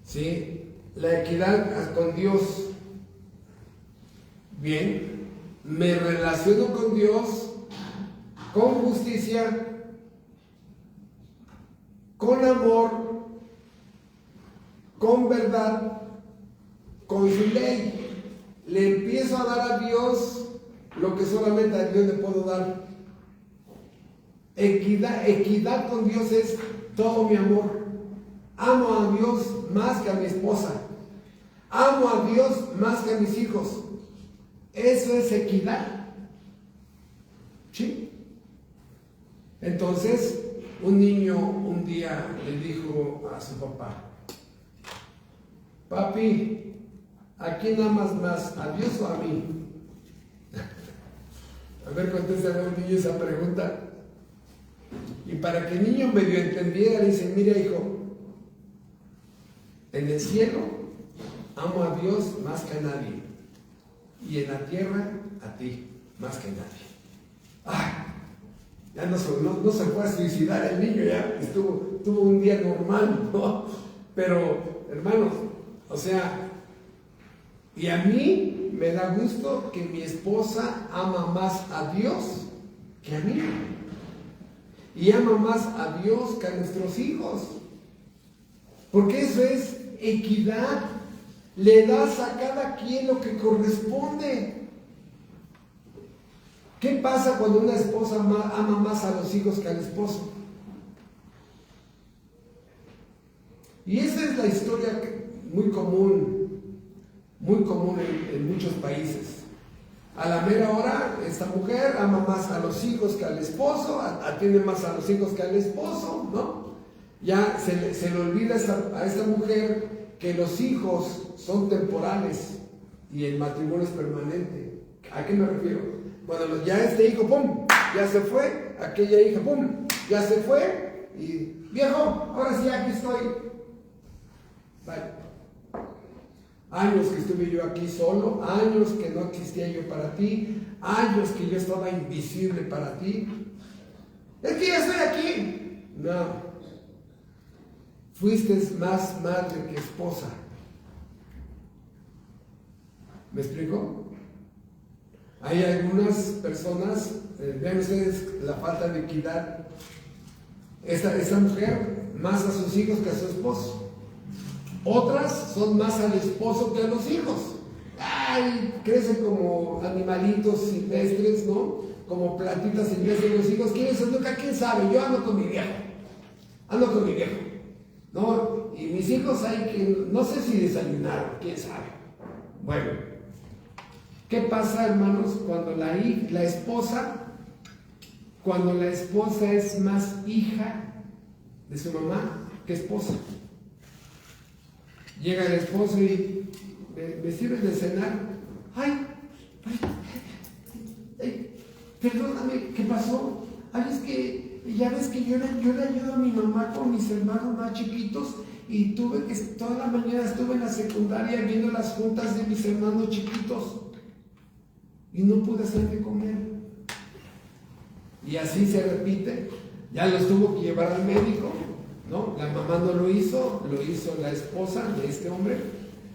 ¿Sí? La equidad con Dios. Bien, me relaciono con Dios con justicia, con amor, con verdad, con su ley. Le empiezo a dar a Dios lo que solamente a Dios le puedo dar. Equidad con Dios es todo mi amor. Amo a Dios más que a mi esposa. Amo a Dios más que a mis hijos. Eso es equidad. ¿Sí? Entonces, un niño un día le dijo a su papá: papi, ¿a quién amas más, a Dios o a mí? A ver, contéstale a un niño esa pregunta. Y para que el niño medio entendiera, le dice: mira, hijo, en el cielo amo a Dios más que a nadie, y en la tierra a ti más que a nadie. ¡Ay! Ya no se fue a suicidar el niño, ya tuvo un día normal, ¿no? Pero, hermanos, o sea, y a mí me da gusto que mi esposa ama más a Dios que a mí. Y ama más a Dios que a nuestros hijos. Porque eso es equidad. Le das a cada quien lo que corresponde. ¿Qué pasa cuando una esposa ama más a los hijos que al esposo? Y esa es la historia muy común en muchos países. A la mera hora, esta mujer ama más a los hijos que al esposo, atiende más a los hijos que al esposo, ¿no? Ya se le olvida a esta mujer que los hijos son temporales y el matrimonio es permanente. ¿A qué me refiero? Bueno, ya este hijo, ¡pum!, ya se fue, aquella hija, ¡pum!, ya se fue, y viejo, ahora sí, aquí estoy. Vale. Años que estuve yo aquí solo, años que no existía yo para ti, años que yo estaba invisible para ti. Es que ya estoy aquí. No. Fuiste más madre que esposa. ¿Me explico? Hay algunas personas, vean ustedes la falta de equidad. Esta mujer más a sus hijos que a su esposo. Otras son más al esposo que a los hijos. Ay, crecen como animalitos silvestres, ¿no? Como plantitas silvestres los hijos. ¿Quiénes son? Nunca, ¿quién sabe? Yo ando con mi viejo. ¿No? Y mis hijos hay que, no sé si desayunaron, quién sabe. Bueno, ¿qué pasa, hermanos, cuando la esposa es más hija de su mamá que esposa? Llega el esposo y me sirve de cenar. Ay, perdóname, ¿qué pasó? Ay, es que ya ves que yo le ayudo a mi mamá con mis hermanos más chiquitos y toda la mañana estuve en la secundaria viendo las juntas de mis hermanos chiquitos y no pude hacer de comer. Y así se repite. Ya los tuvo que llevar al médico, ¿no? La mamá no lo hizo la esposa de este hombre.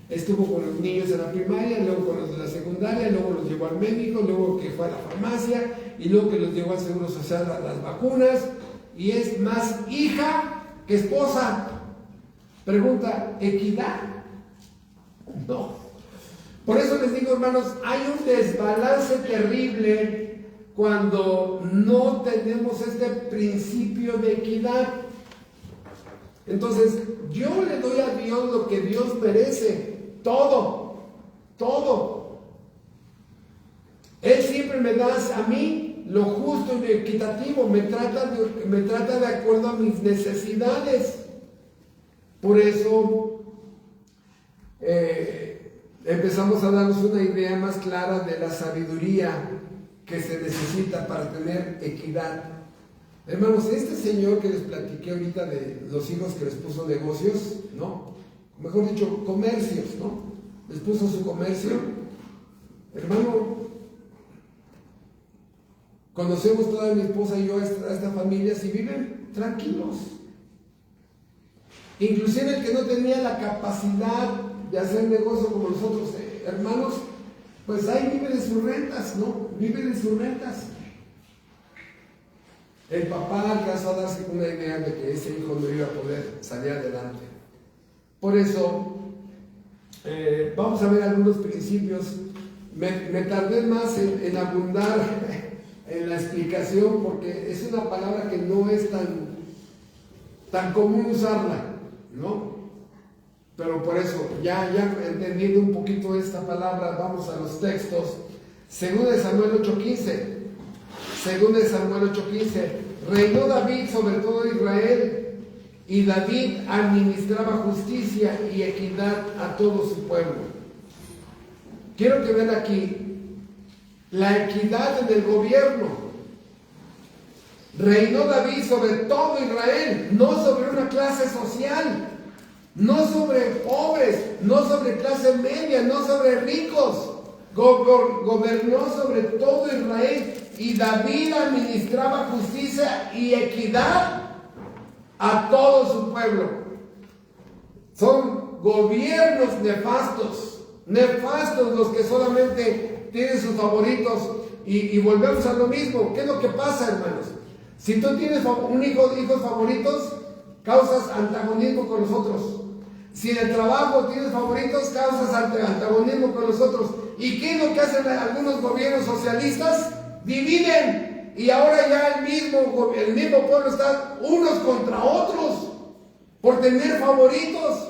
Estuvo con los niños en la primaria, luego con los de la secundaria, luego los llevó al médico, luego que fue a la farmacia y luego que los llevó al Seguro Social a las vacunas, y es más hija que esposa. Pregunta, ¿equidad? No. Por eso les digo, hermanos, hay un desbalance terrible cuando no tenemos este principio de equidad. Entonces, yo le doy a Dios lo que Dios merece, todo. Él siempre me da a mí lo justo y lo equitativo, me trata de acuerdo a mis necesidades. Por eso empezamos a darnos una idea más clara de la sabiduría que se necesita para tener equidad. Hermanos, este señor que les platiqué ahorita de los hijos que les puso negocios, ¿no? Mejor dicho, comercios, ¿no? Les puso su comercio. Hermano, conocemos toda mi esposa y yo a esta familia, si viven tranquilos. Inclusive el que no tenía la capacidad de hacer negocio como los otros hermanos, pues ahí vive de sus rentas, ¿no? Vive de sus rentas. El papá alcanzó a darse una idea de que ese hijo no iba a poder salir adelante. Por eso, vamos a ver algunos principios. Me tardé más en abundar en la explicación porque es una palabra que no es tan común usarla, ¿no? Pero por eso, ya entendiendo un poquito esta palabra, vamos a los textos. 2 Samuel 8:15. Según de Samuel 8:15, reinó David sobre todo Israel, y David administraba justicia y equidad a todo su pueblo. Quiero que vean aquí la equidad en el gobierno. Reinó David sobre todo Israel, no sobre una clase social, no sobre pobres, no sobre clase media, no sobre ricos. Gobernó sobre todo Israel, y David administraba justicia y equidad a todo su pueblo. Son gobiernos nefastos los que solamente tienen sus favoritos, y volvemos a lo mismo. ¿Qué es lo que pasa, hermanos? Si tú tienes hijos favoritos, causas antagonismo con los otros. Si en el trabajo tienes favoritos, causas antagonismo con los otros. ¿Y qué es lo que hacen algunos gobiernos socialistas? Dividen. Y ahora ya el mismo pueblo está unos contra otros por tener favoritos.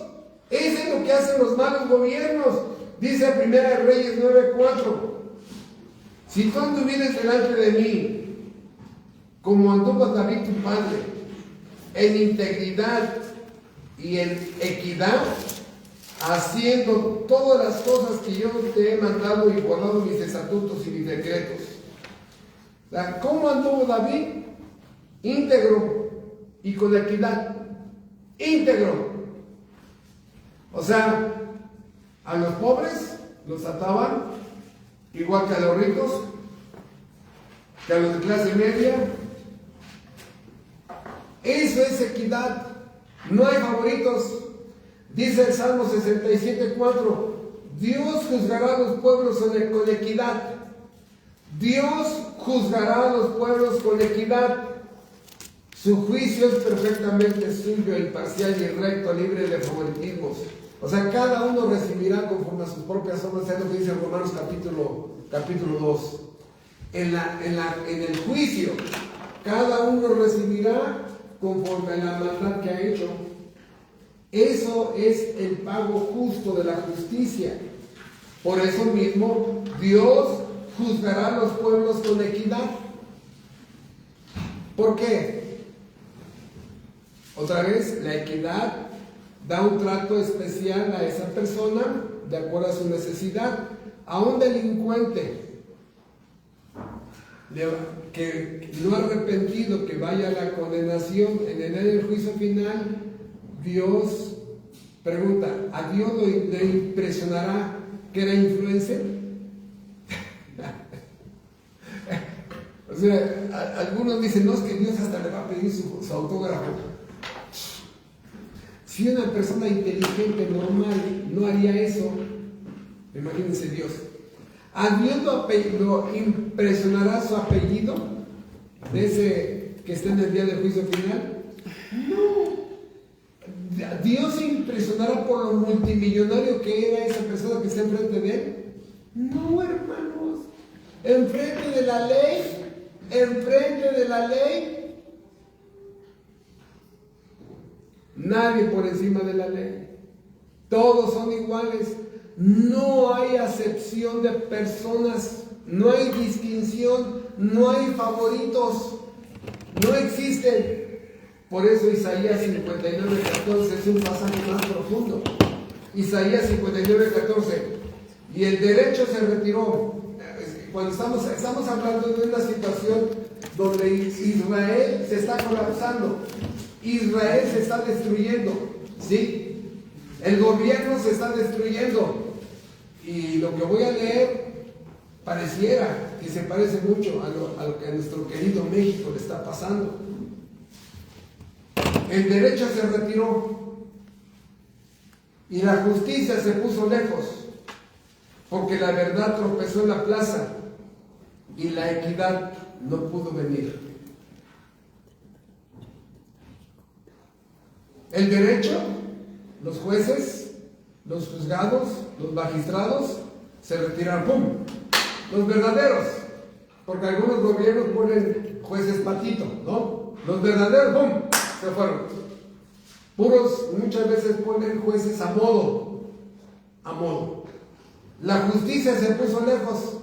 Eso es lo que hacen los malos gobiernos. Dice 1 Reyes 9:4: si tú anduvieres delante de mí, como anduvo David tu padre, en integridad y en equidad, haciendo todas las cosas que yo te he mandado y guardado mis estatutos y mis decretos. ¿Cómo anduvo David? Íntegro y con equidad. Íntegro. O sea, a los pobres los trataban igual que a los ricos, que a los de clase media. Eso es equidad. No hay favoritos. Dice el Salmo 67:4: Dios juzgará a los pueblos con equidad. Dios juzgará a los pueblos con equidad. Su juicio es perfectamente suyo, imparcial y recto, libre de favoritismos. O sea, cada uno recibirá conforme a sus propias obras. Es lo que dice en Romanos capítulo 2. En el juicio, cada uno recibirá conforme a la maldad que ha hecho. Eso es el pago justo de la justicia. Por eso mismo, Dios juzgará a los pueblos con equidad. ¿Por qué? Otra vez, la equidad da un trato especial a esa persona de acuerdo a su necesidad. A un delincuente que no ha arrepentido, que vaya a la condenación en el juicio final, Dios pregunta: ¿a Dios le impresionará que era influencer? O sea, algunos dicen: no, es que Dios hasta le va a pedir su autógrafo. Si una persona inteligente, normal, no haría eso, imagínense Dios. ¿A Dios lo impresionará su apellido de ese que está en el día del juicio final? No. ¿Dios se impresionará por lo multimillonario que era esa persona que está enfrente de él? No, hermanos. Enfrente de la ley, nadie por encima de la ley. Todos son iguales. No hay acepción de personas, no hay distinción, no hay favoritos, no existen. Por eso Isaías 59:14 es un pasaje más profundo. Isaías 59:14: y el derecho se retiró. Cuando estamos hablando de una situación donde Israel se está colapsando, Israel se está destruyendo, ¿sí? El gobierno se está destruyendo. Y lo que voy a leer pareciera que se parece mucho a lo que a nuestro querido México le está pasando. El derecho se retiró y la justicia se puso lejos, porque la verdad tropezó en la plaza y la equidad no pudo venir. El derecho, los jueces, los juzgados, los magistrados se retiraron. ¡Pum! Los verdaderos, porque algunos gobiernos ponen jueces patito, ¿no? Los verdaderos, ¡pum!, se fueron. Puros, muchas veces ponen jueces a modo. La justicia se puso lejos.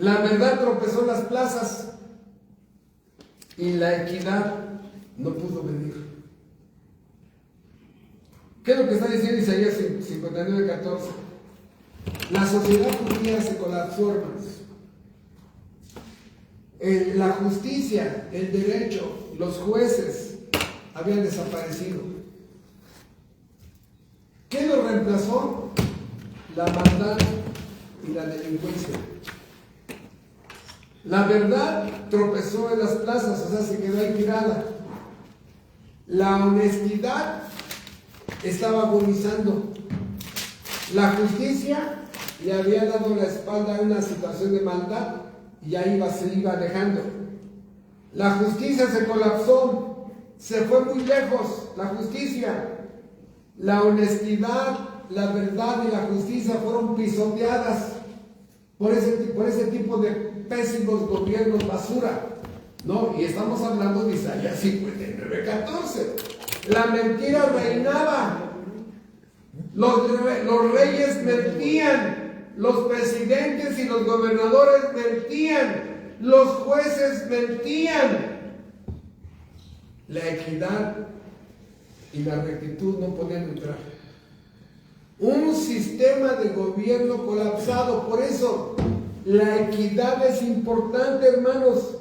La verdad tropezó en las plazas y la equidad no pudo venir. ¿Qué es lo que está diciendo Isaías 59:14? La sociedad judía se colapsó, hermanos. La justicia, el derecho, los jueces habían desaparecido. ¿Qué lo reemplazó? La maldad y la delincuencia. La verdad tropezó en las plazas, o sea, se quedó ahí tirada. La honestidad estaba agonizando. La justicia le había dado la espalda a una situación de maldad y ahí se iba alejando. La justicia se colapsó, se fue muy lejos, la justicia. La honestidad, la verdad y la justicia fueron pisoteadas por ese tipo de pésimos gobiernos basura, ¿no? Y estamos hablando de Isaías 59:14. La mentira reinaba. Los reyes mentían, los presidentes y los gobernadores mentían, los jueces mentían. La equidad y la rectitud no podían entrar. Un sistema de gobierno colapsado. Por eso la equidad es importante, hermanos.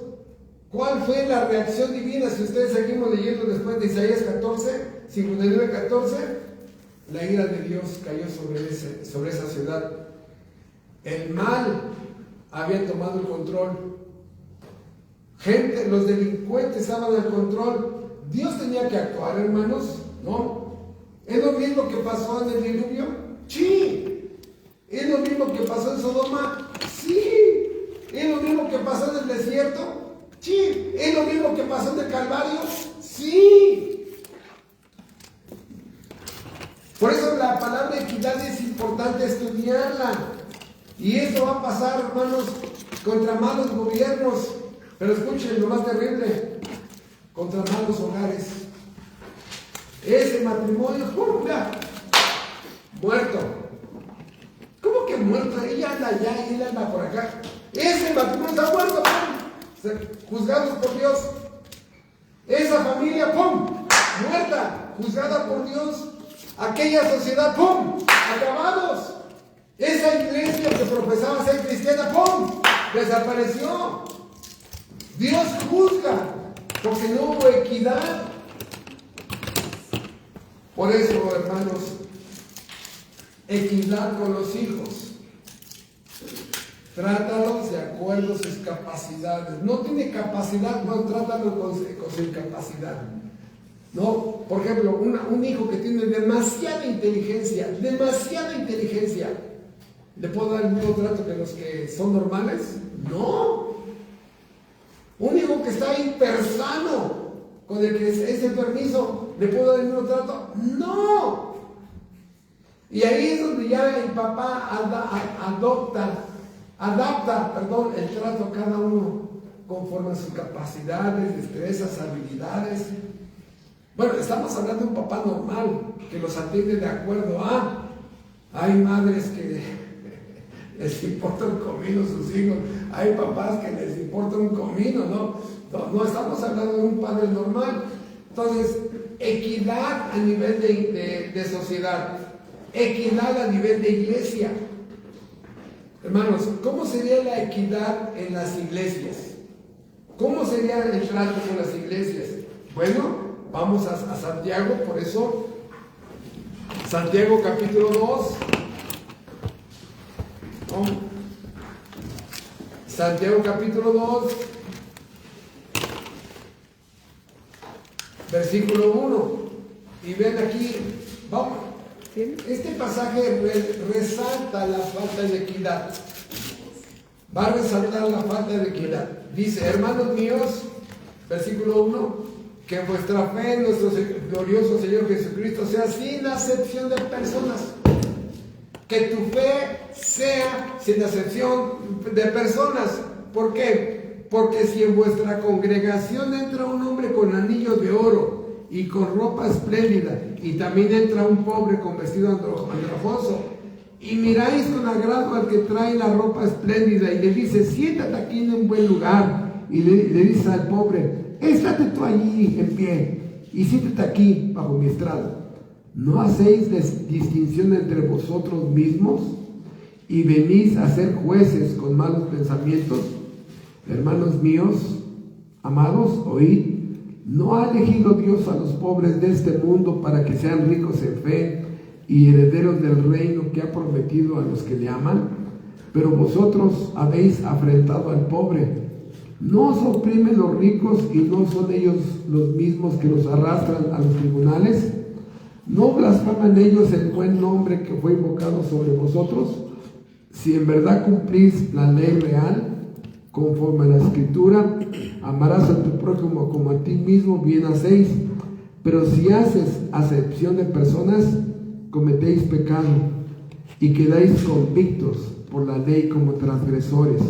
¿Cuál fue la reacción divina? Si ustedes seguimos leyendo después de Isaías 59:14, la ira de Dios cayó sobre esa ciudad. El mal había tomado el control. Los delincuentes estaban al control. Dios tenía que actuar, hermanos, ¿no? ¿Es lo mismo que pasó en el diluvio? Sí. ¿Es lo mismo que pasó en Sodoma? Sí. ¿Es lo mismo que pasó en el desierto? Sí. ¿Es lo mismo que pasó en el Calvario? Sí. Por eso la palabra equidad es importante estudiarla. Y esto va a pasar, hermanos, contra malos gobiernos. Pero escuchen lo más terrible, contra malos hogares. Ese matrimonio, ¡pumba!, muerto. ¿Cómo que muerto? Ella anda allá y él anda por acá. Ese matrimonio está muerto, ¡pum!, juzgados por Dios. Esa familia, ¡pum!, muerta, juzgada por Dios. Aquella sociedad, ¡pum!, acabados. Esa iglesia que profesaba ser cristiana, ¡pum!, desapareció. Dios juzga porque no hubo equidad. Por eso, hermanos, equidad con los hijos. Trátalos de acuerdo a sus capacidades. No tiene capacidad, no, trátalo con su incapacidad. ¿No? Por ejemplo, un hijo que tiene demasiada inteligencia, ¿le puedo dar el mismo trato que los que son normales? No. Un hijo que está hipersano, con el que es enfermizo, ¿le puedo dar el mismo trato? No. Y ahí es donde ya el papá adapta el trato a cada uno conforme a sus capacidades, destrezas, habilidades. Bueno, estamos hablando de un papá normal, que los atiende de acuerdo a... Hay madres que les importa un comino a sus hijos, hay papás que les importa un comino, no estamos hablando de un padre normal. Entonces, equidad a nivel de sociedad, equidad a nivel de iglesia. Hermanos, ¿cómo sería la equidad en las iglesias? ¿Cómo sería el trato con las iglesias? Bueno, vamos a Santiago, por eso, Santiago capítulo 2. Santiago capítulo 2, versículo 1. Y ven aquí, vamos. Este pasaje resalta la falta de equidad. Va a resaltar la falta de equidad. Dice, hermanos míos, versículo 1, que vuestra fe en nuestro glorioso Señor Jesucristo sea sin acepción de personas. Que tu fe sea sin acepción de personas. ¿Por qué? Porque si en vuestra congregación entra un hombre con anillos de oro y con ropa espléndida, y también entra un pobre con vestido andrajoso, y miráis con agrado al que trae la ropa espléndida, y le dice, siéntate aquí en un buen lugar, y le dice al pobre, estate tú allí en pie, y siéntate aquí bajo mi estrado. ¿No hacéis distinción entre vosotros mismos y venís a ser jueces con malos pensamientos? Hermanos míos, amados, oíd, ¿no ha elegido Dios a los pobres de este mundo para que sean ricos en fe y herederos del reino que ha prometido a los que le aman? Pero vosotros habéis afrentado al pobre. ¿No os oprimen los ricos y no son ellos los mismos que los arrastran a los tribunales? ¿No blasfeman ellos el buen nombre que fue invocado sobre vosotros? Si en verdad cumplís la ley real, conforme a la Escritura, amarás a tu prójimo como a ti mismo, bien hacéis. Pero si haces acepción de personas, cometéis pecado y quedáis convictos por la ley como transgresores.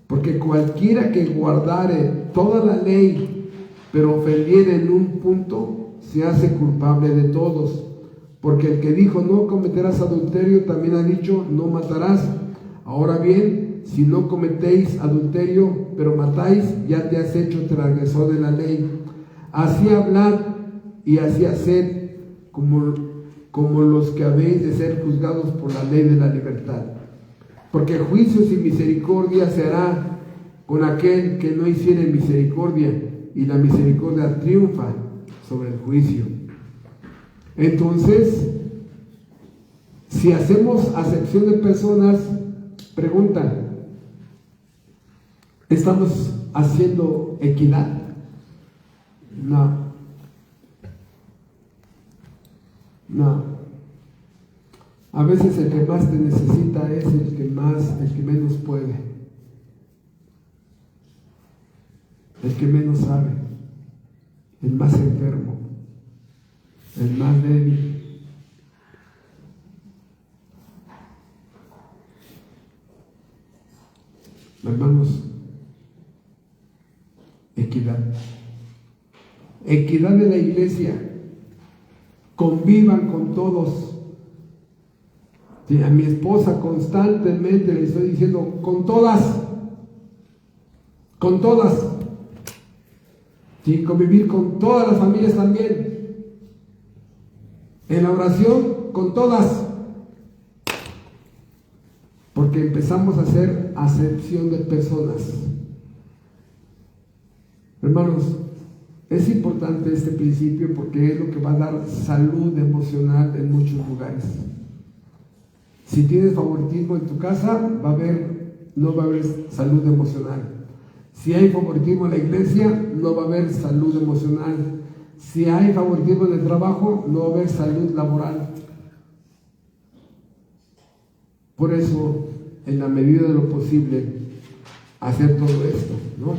Porque cualquiera que guardare toda la ley, pero ofendiere en un punto, se hace culpable de todos. Porque el que dijo no cometerás adulterio, también ha dicho no matarás. Ahora bien, si no cometéis adulterio, pero matáis, ya te has hecho transgresor de la ley. Así hablad y así haced, como los que habéis de ser juzgados por la ley de la libertad. Porque juicios y misericordia se hará con aquel que no hiciere misericordia, y la misericordia triunfa sobre el juicio. Entonces, si hacemos acepción de personas, pregunta, ¿estamos haciendo equidad? No. A veces el que más te necesita es el que menos puede, el que menos sabe, el más enfermo, el más débil. Hermanos, equidad de la iglesia, convivan con todos. A mi esposa constantemente le estoy diciendo, con todas, ¿sí? Convivir con todas las familias también, en la oración con todas, porque empezamos a hacer acepción de personas. Hermanos, es importante este principio porque es lo que va a dar salud emocional en muchos lugares. Si tienes favoritismo en tu casa, no va a haber salud emocional. Si hay favoritismo en la iglesia, no va a haber salud emocional. Si hay favoritismo en el trabajo, no va a haber salud laboral. Por eso, en la medida de lo posible, hacer todo esto, ¿no?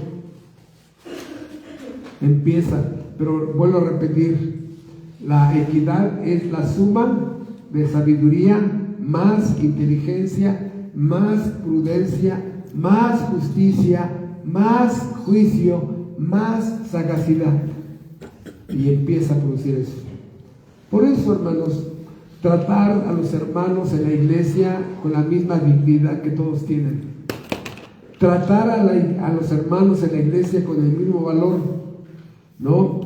Empieza, pero vuelvo a repetir, la equidad es la suma de sabiduría, más inteligencia, más prudencia, más justicia, más juicio, más sagacidad. Y empieza a producir eso. Por eso, hermanos, tratar a los hermanos en la iglesia con la misma dignidad que todos tienen. Tratar a los hermanos en la iglesia con el mismo valor, ¿no?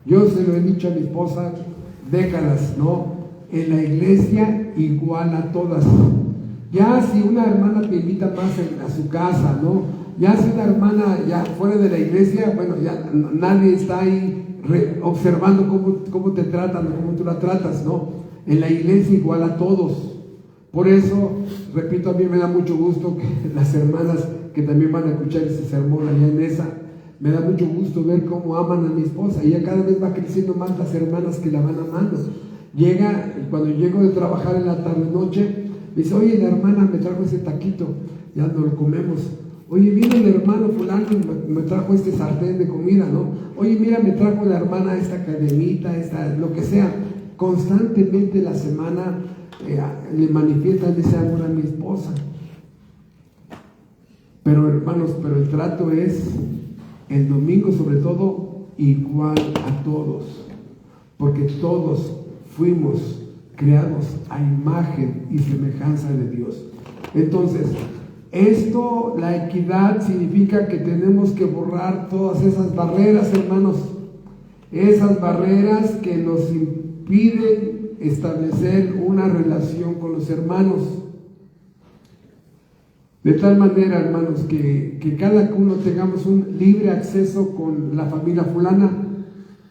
Yo se lo he dicho a mi esposa décadas, ¿no? En la iglesia igual a todas. Ya si una hermana te invita más a su casa, ¿no? Ya si una hermana ya fuera de la iglesia, bueno, ya nadie está ahí observando cómo te tratan, cómo tú la tratas, ¿no? En la iglesia igual a todos. Por eso, repito, a mí me da mucho gusto que las hermanas que también van a escuchar este sermón allá en esa, me da mucho gusto ver cómo aman a mi esposa. Y ya cada vez va creciendo más las hermanas que la van amando. Cuando llego de trabajar en la tarde-noche, me dice, oye, la hermana me trajo ese taquito, ya no lo comemos. Oye, vino el hermano fulano y me trajo este sartén de comida, ¿no? Oye, mira, me trajo la hermana esta cadenita, lo que sea. Constantemente la semana le manifiestan ese amor a mi esposa. Pero hermanos, el trato es, el domingo sobre todo, igual a todos. Porque todos fuimos creados a imagen y semejanza de Dios. Entonces, esto, la equidad, significa que tenemos que borrar todas esas barreras, hermanos, esas barreras que nos impiden establecer una relación con los hermanos. De tal manera, hermanos, que cada uno tengamos un libre acceso con la familia fulana,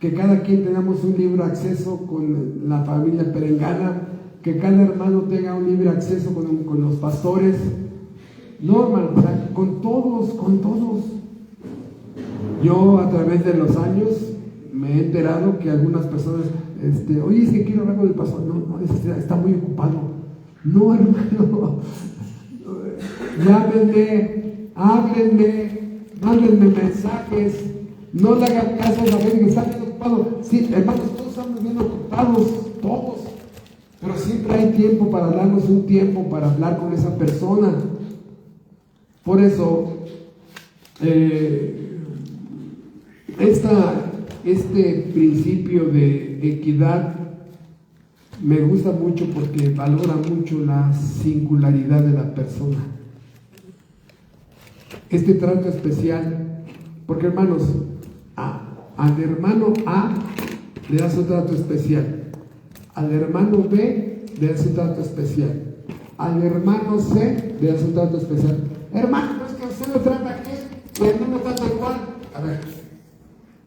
que cada quien tengamos un libre acceso con la familia perengana, que cada hermano tenga un libre acceso con los pastores. No, hermano, o sea, con todos. Yo a través de los años me he enterado que algunas personas, oye, es que quiero hablar con el pastor. No, está muy ocupado. No, hermano, llámenme, háblenme, mándenme mensajes, no le hagan caso a la gente que está bien ocupado. Sí, hermanos, todos estamos bien ocupados, todos, pero siempre hay tiempo para darnos un tiempo para hablar con esa persona. Por eso, este principio de equidad me gusta mucho porque valora mucho la singularidad de la persona. Este trato especial, porque hermanos, al hermano A le das un trato especial, al hermano B le das un trato especial, al hermano C le das un trato especial. Hermano, no es que usted lo trata aquí y él no me trata igual. A ver,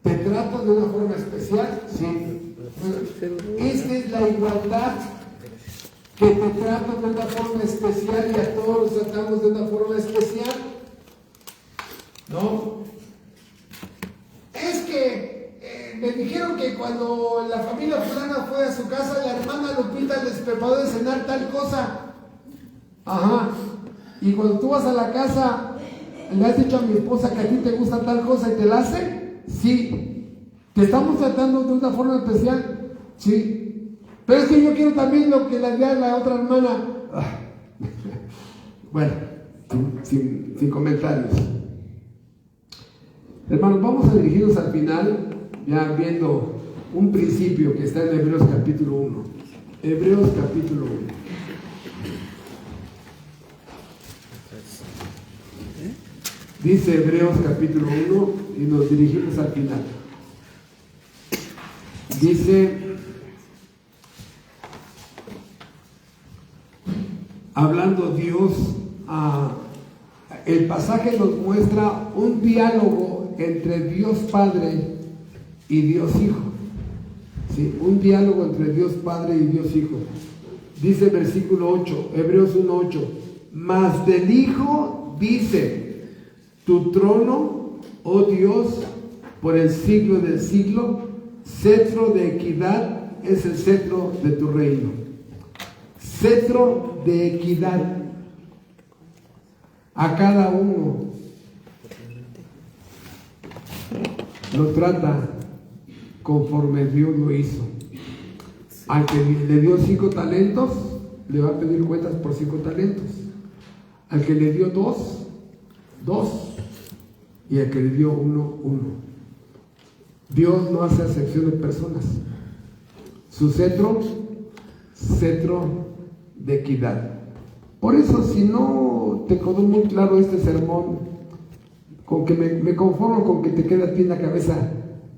¿te trato de una forma especial? Sí. Esta es la igualdad, que te trato de una forma especial y a todos los tratamos de una forma especial. ¿No? Es que me dijeron que cuando la familia fulana fue a su casa, la hermana Lupita les preparó de cenar tal cosa. Ajá. Y cuando tú vas a la casa, ¿le has dicho a mi esposa que a ti te gusta tal cosa y te la hace? Sí. ¿Te estamos tratando de una forma especial? Sí. Pero es que yo quiero también lo que le dé a la otra hermana. Bueno, sin comentarios. Hermanos, vamos a dirigirnos al final, ya viendo un principio que está en Hebreos capítulo 1. Hebreos capítulo 1. Dice Hebreos capítulo 1 y nos dirigimos al final. Dice, hablando Dios, el pasaje nos muestra un diálogo entre Dios Padre y Dios Hijo. ¿Sí? Un diálogo entre Dios Padre y Dios Hijo. Dice versículo 8, Hebreos 1:8, mas del Hijo dice, tu trono, oh Dios, por el siglo del siglo, cetro de equidad es el cetro de tu reino. Cetro de equidad a cada uno lo trata conforme Dios lo hizo. Al que le dio 5 talentos, le va a pedir cuentas por 5 talentos. Al que le dio 2, 2. Y al que le dio 1, 1. Dios no hace acepción de personas. Su cetro de equidad. Por eso, si no te quedó muy claro este sermón, con que me conformo con que te quede a ti en la cabeza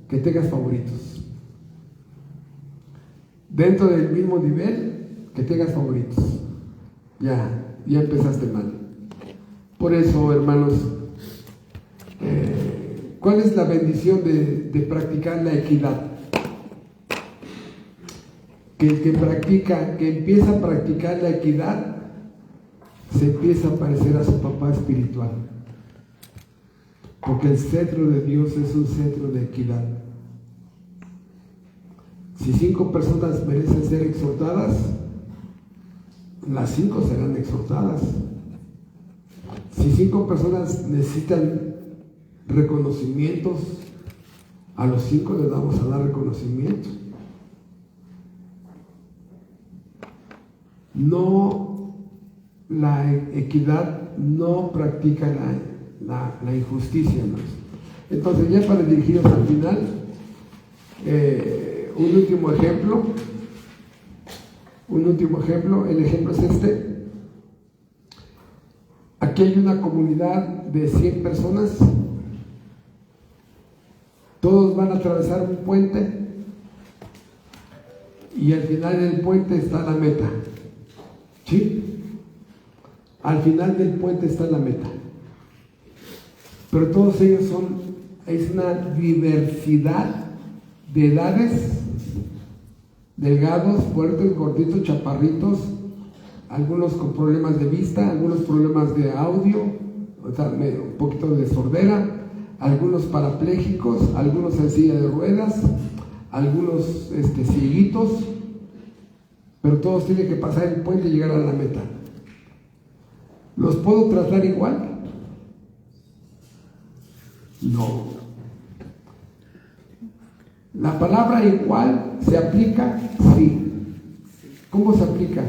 que tengas favoritos. Dentro del mismo nivel, que tengas favoritos. Ya empezaste mal. Por eso, hermanos, ¿cuál es la bendición de practicar la equidad? Que el que empieza a practicar la equidad, se empieza a parecer a su papá espiritual. Porque el cetro de Dios es un cetro de equidad. Si 5 personas merecen ser exhortadas, las 5 serán exhortadas. Si 5 personas necesitan reconocimientos, a los 5 les vamos a dar reconocimiento. No, la equidad no practica la injusticia, ¿no? Entonces, ya para dirigirnos al final, un último ejemplo. Un último ejemplo, el ejemplo es este. Aquí hay una comunidad de 100 personas. Todos van a atravesar un puente y al final del puente está la meta. ¿Sí? Al final del puente está la meta. Pero todos ellos es una diversidad de edades, delgados, fuertes, gorditos, chaparritos, algunos con problemas de vista, algunos problemas de audio, o sea, un poquito de sordera, algunos parapléjicos, algunos en silla de ruedas, algunos cieguitos, pero todos tienen que pasar el puente y llegar a la meta. ¿Los puedo tratar igual? No. La palabra igual se aplica, sí. ¿Cómo se aplica?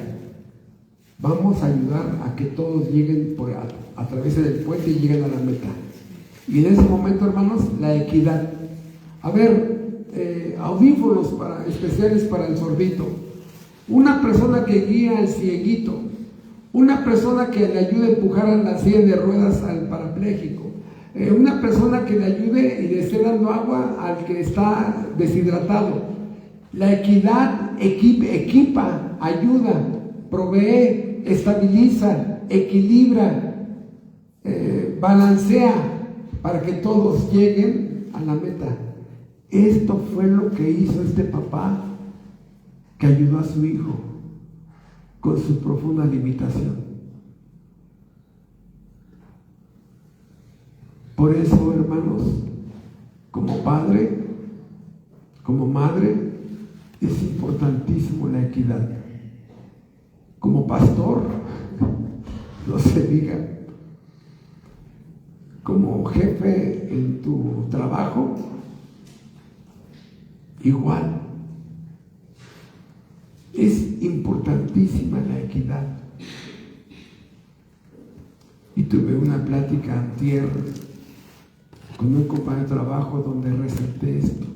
Vamos a ayudar a que todos lleguen a través del puente y lleguen a la meta. Y en ese momento, hermanos, la equidad. A ver, audífonos especiales para el sordito. Una persona que guía al cieguito. Una persona que le ayude a empujar a la silla de ruedas al parapléjico. Una persona que le ayude y le esté dando agua al que está deshidratado. La equidad equipa, ayuda, provee, estabiliza, equilibra, balancea para que todos lleguen a la meta. Esto fue lo que hizo este papá que ayudó a su hijo con su profunda limitación. Por eso, hermanos, como padre, como madre, es importantísimo la equidad. Como pastor, no se diga. Como jefe en tu trabajo, igual. Es importantísima la equidad. Y tuve una plática antier con un compañero de trabajo donde resalté esto.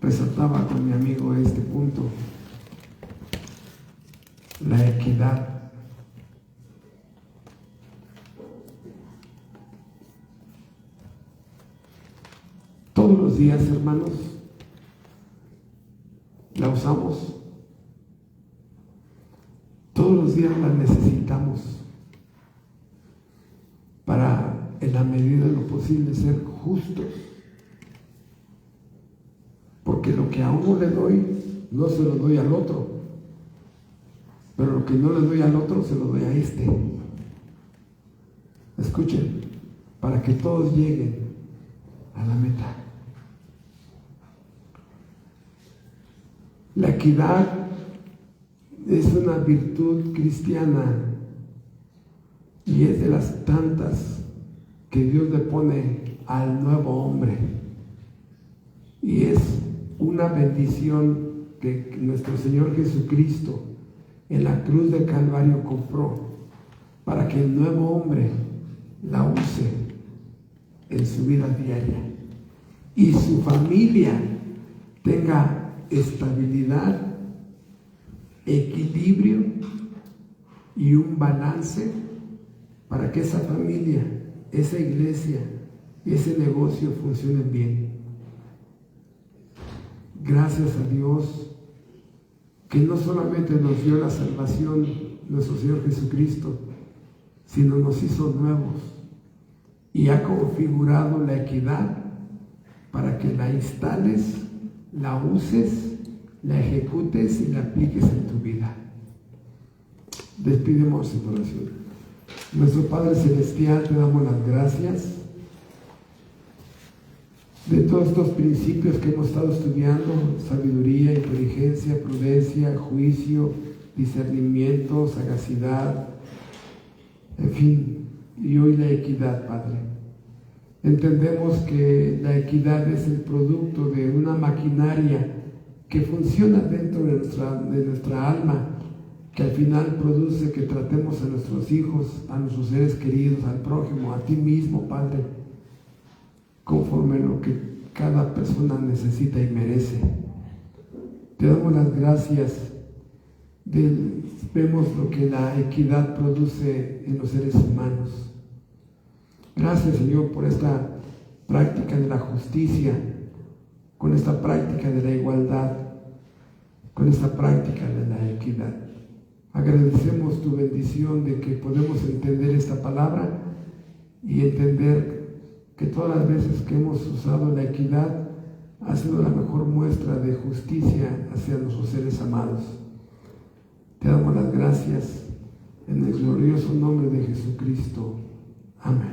Resaltaba con mi amigo este punto, la equidad. Todos los días, hermanos, la usamos. Todos los días la necesitamos para, en la medida de lo posible, ser justos. Porque lo que a uno le doy, no se lo doy al otro. Pero lo que no le doy al otro, se lo doy a este. Escuchen, para que todos lleguen a la meta. La equidad es una virtud cristiana y es de las tantas que Dios le pone al nuevo hombre. Y es una bendición que nuestro Señor Jesucristo en la cruz del Calvario compró para que el nuevo hombre la use en su vida diaria y su familia tenga estabilidad, equilibrio y un balance para que esa familia, esa iglesia y ese negocio funcionen bien. Gracias a Dios que no solamente nos dio la salvación nuestro Señor Jesucristo, sino nos hizo nuevos y ha configurado la equidad para que la instales, la uses, la ejecutes y la apliques en tu vida. Despidemos en oración. Nuestro Padre Celestial, te damos las gracias de todos estos principios que hemos estado estudiando: sabiduría, inteligencia, prudencia, juicio, discernimiento, sagacidad, en fin, y hoy la equidad, Padre. Entendemos que la equidad es el producto de una maquinaria que funciona dentro de nuestra alma, que al final produce que tratemos a nuestros hijos, a nuestros seres queridos, al prójimo, a ti mismo, Padre, conforme a lo que cada persona necesita y merece. Te damos las gracias. Vemos lo que la equidad produce en los seres humanos. Gracias, Señor, por esta práctica de la justicia, con esta práctica de la igualdad, con esta práctica de la equidad. Agradecemos tu bendición de que podemos entender esta palabra y entender que todas las veces que hemos usado la equidad ha sido la mejor muestra de justicia hacia nuestros seres amados. Te damos las gracias en el glorioso nombre de Jesucristo. Amén.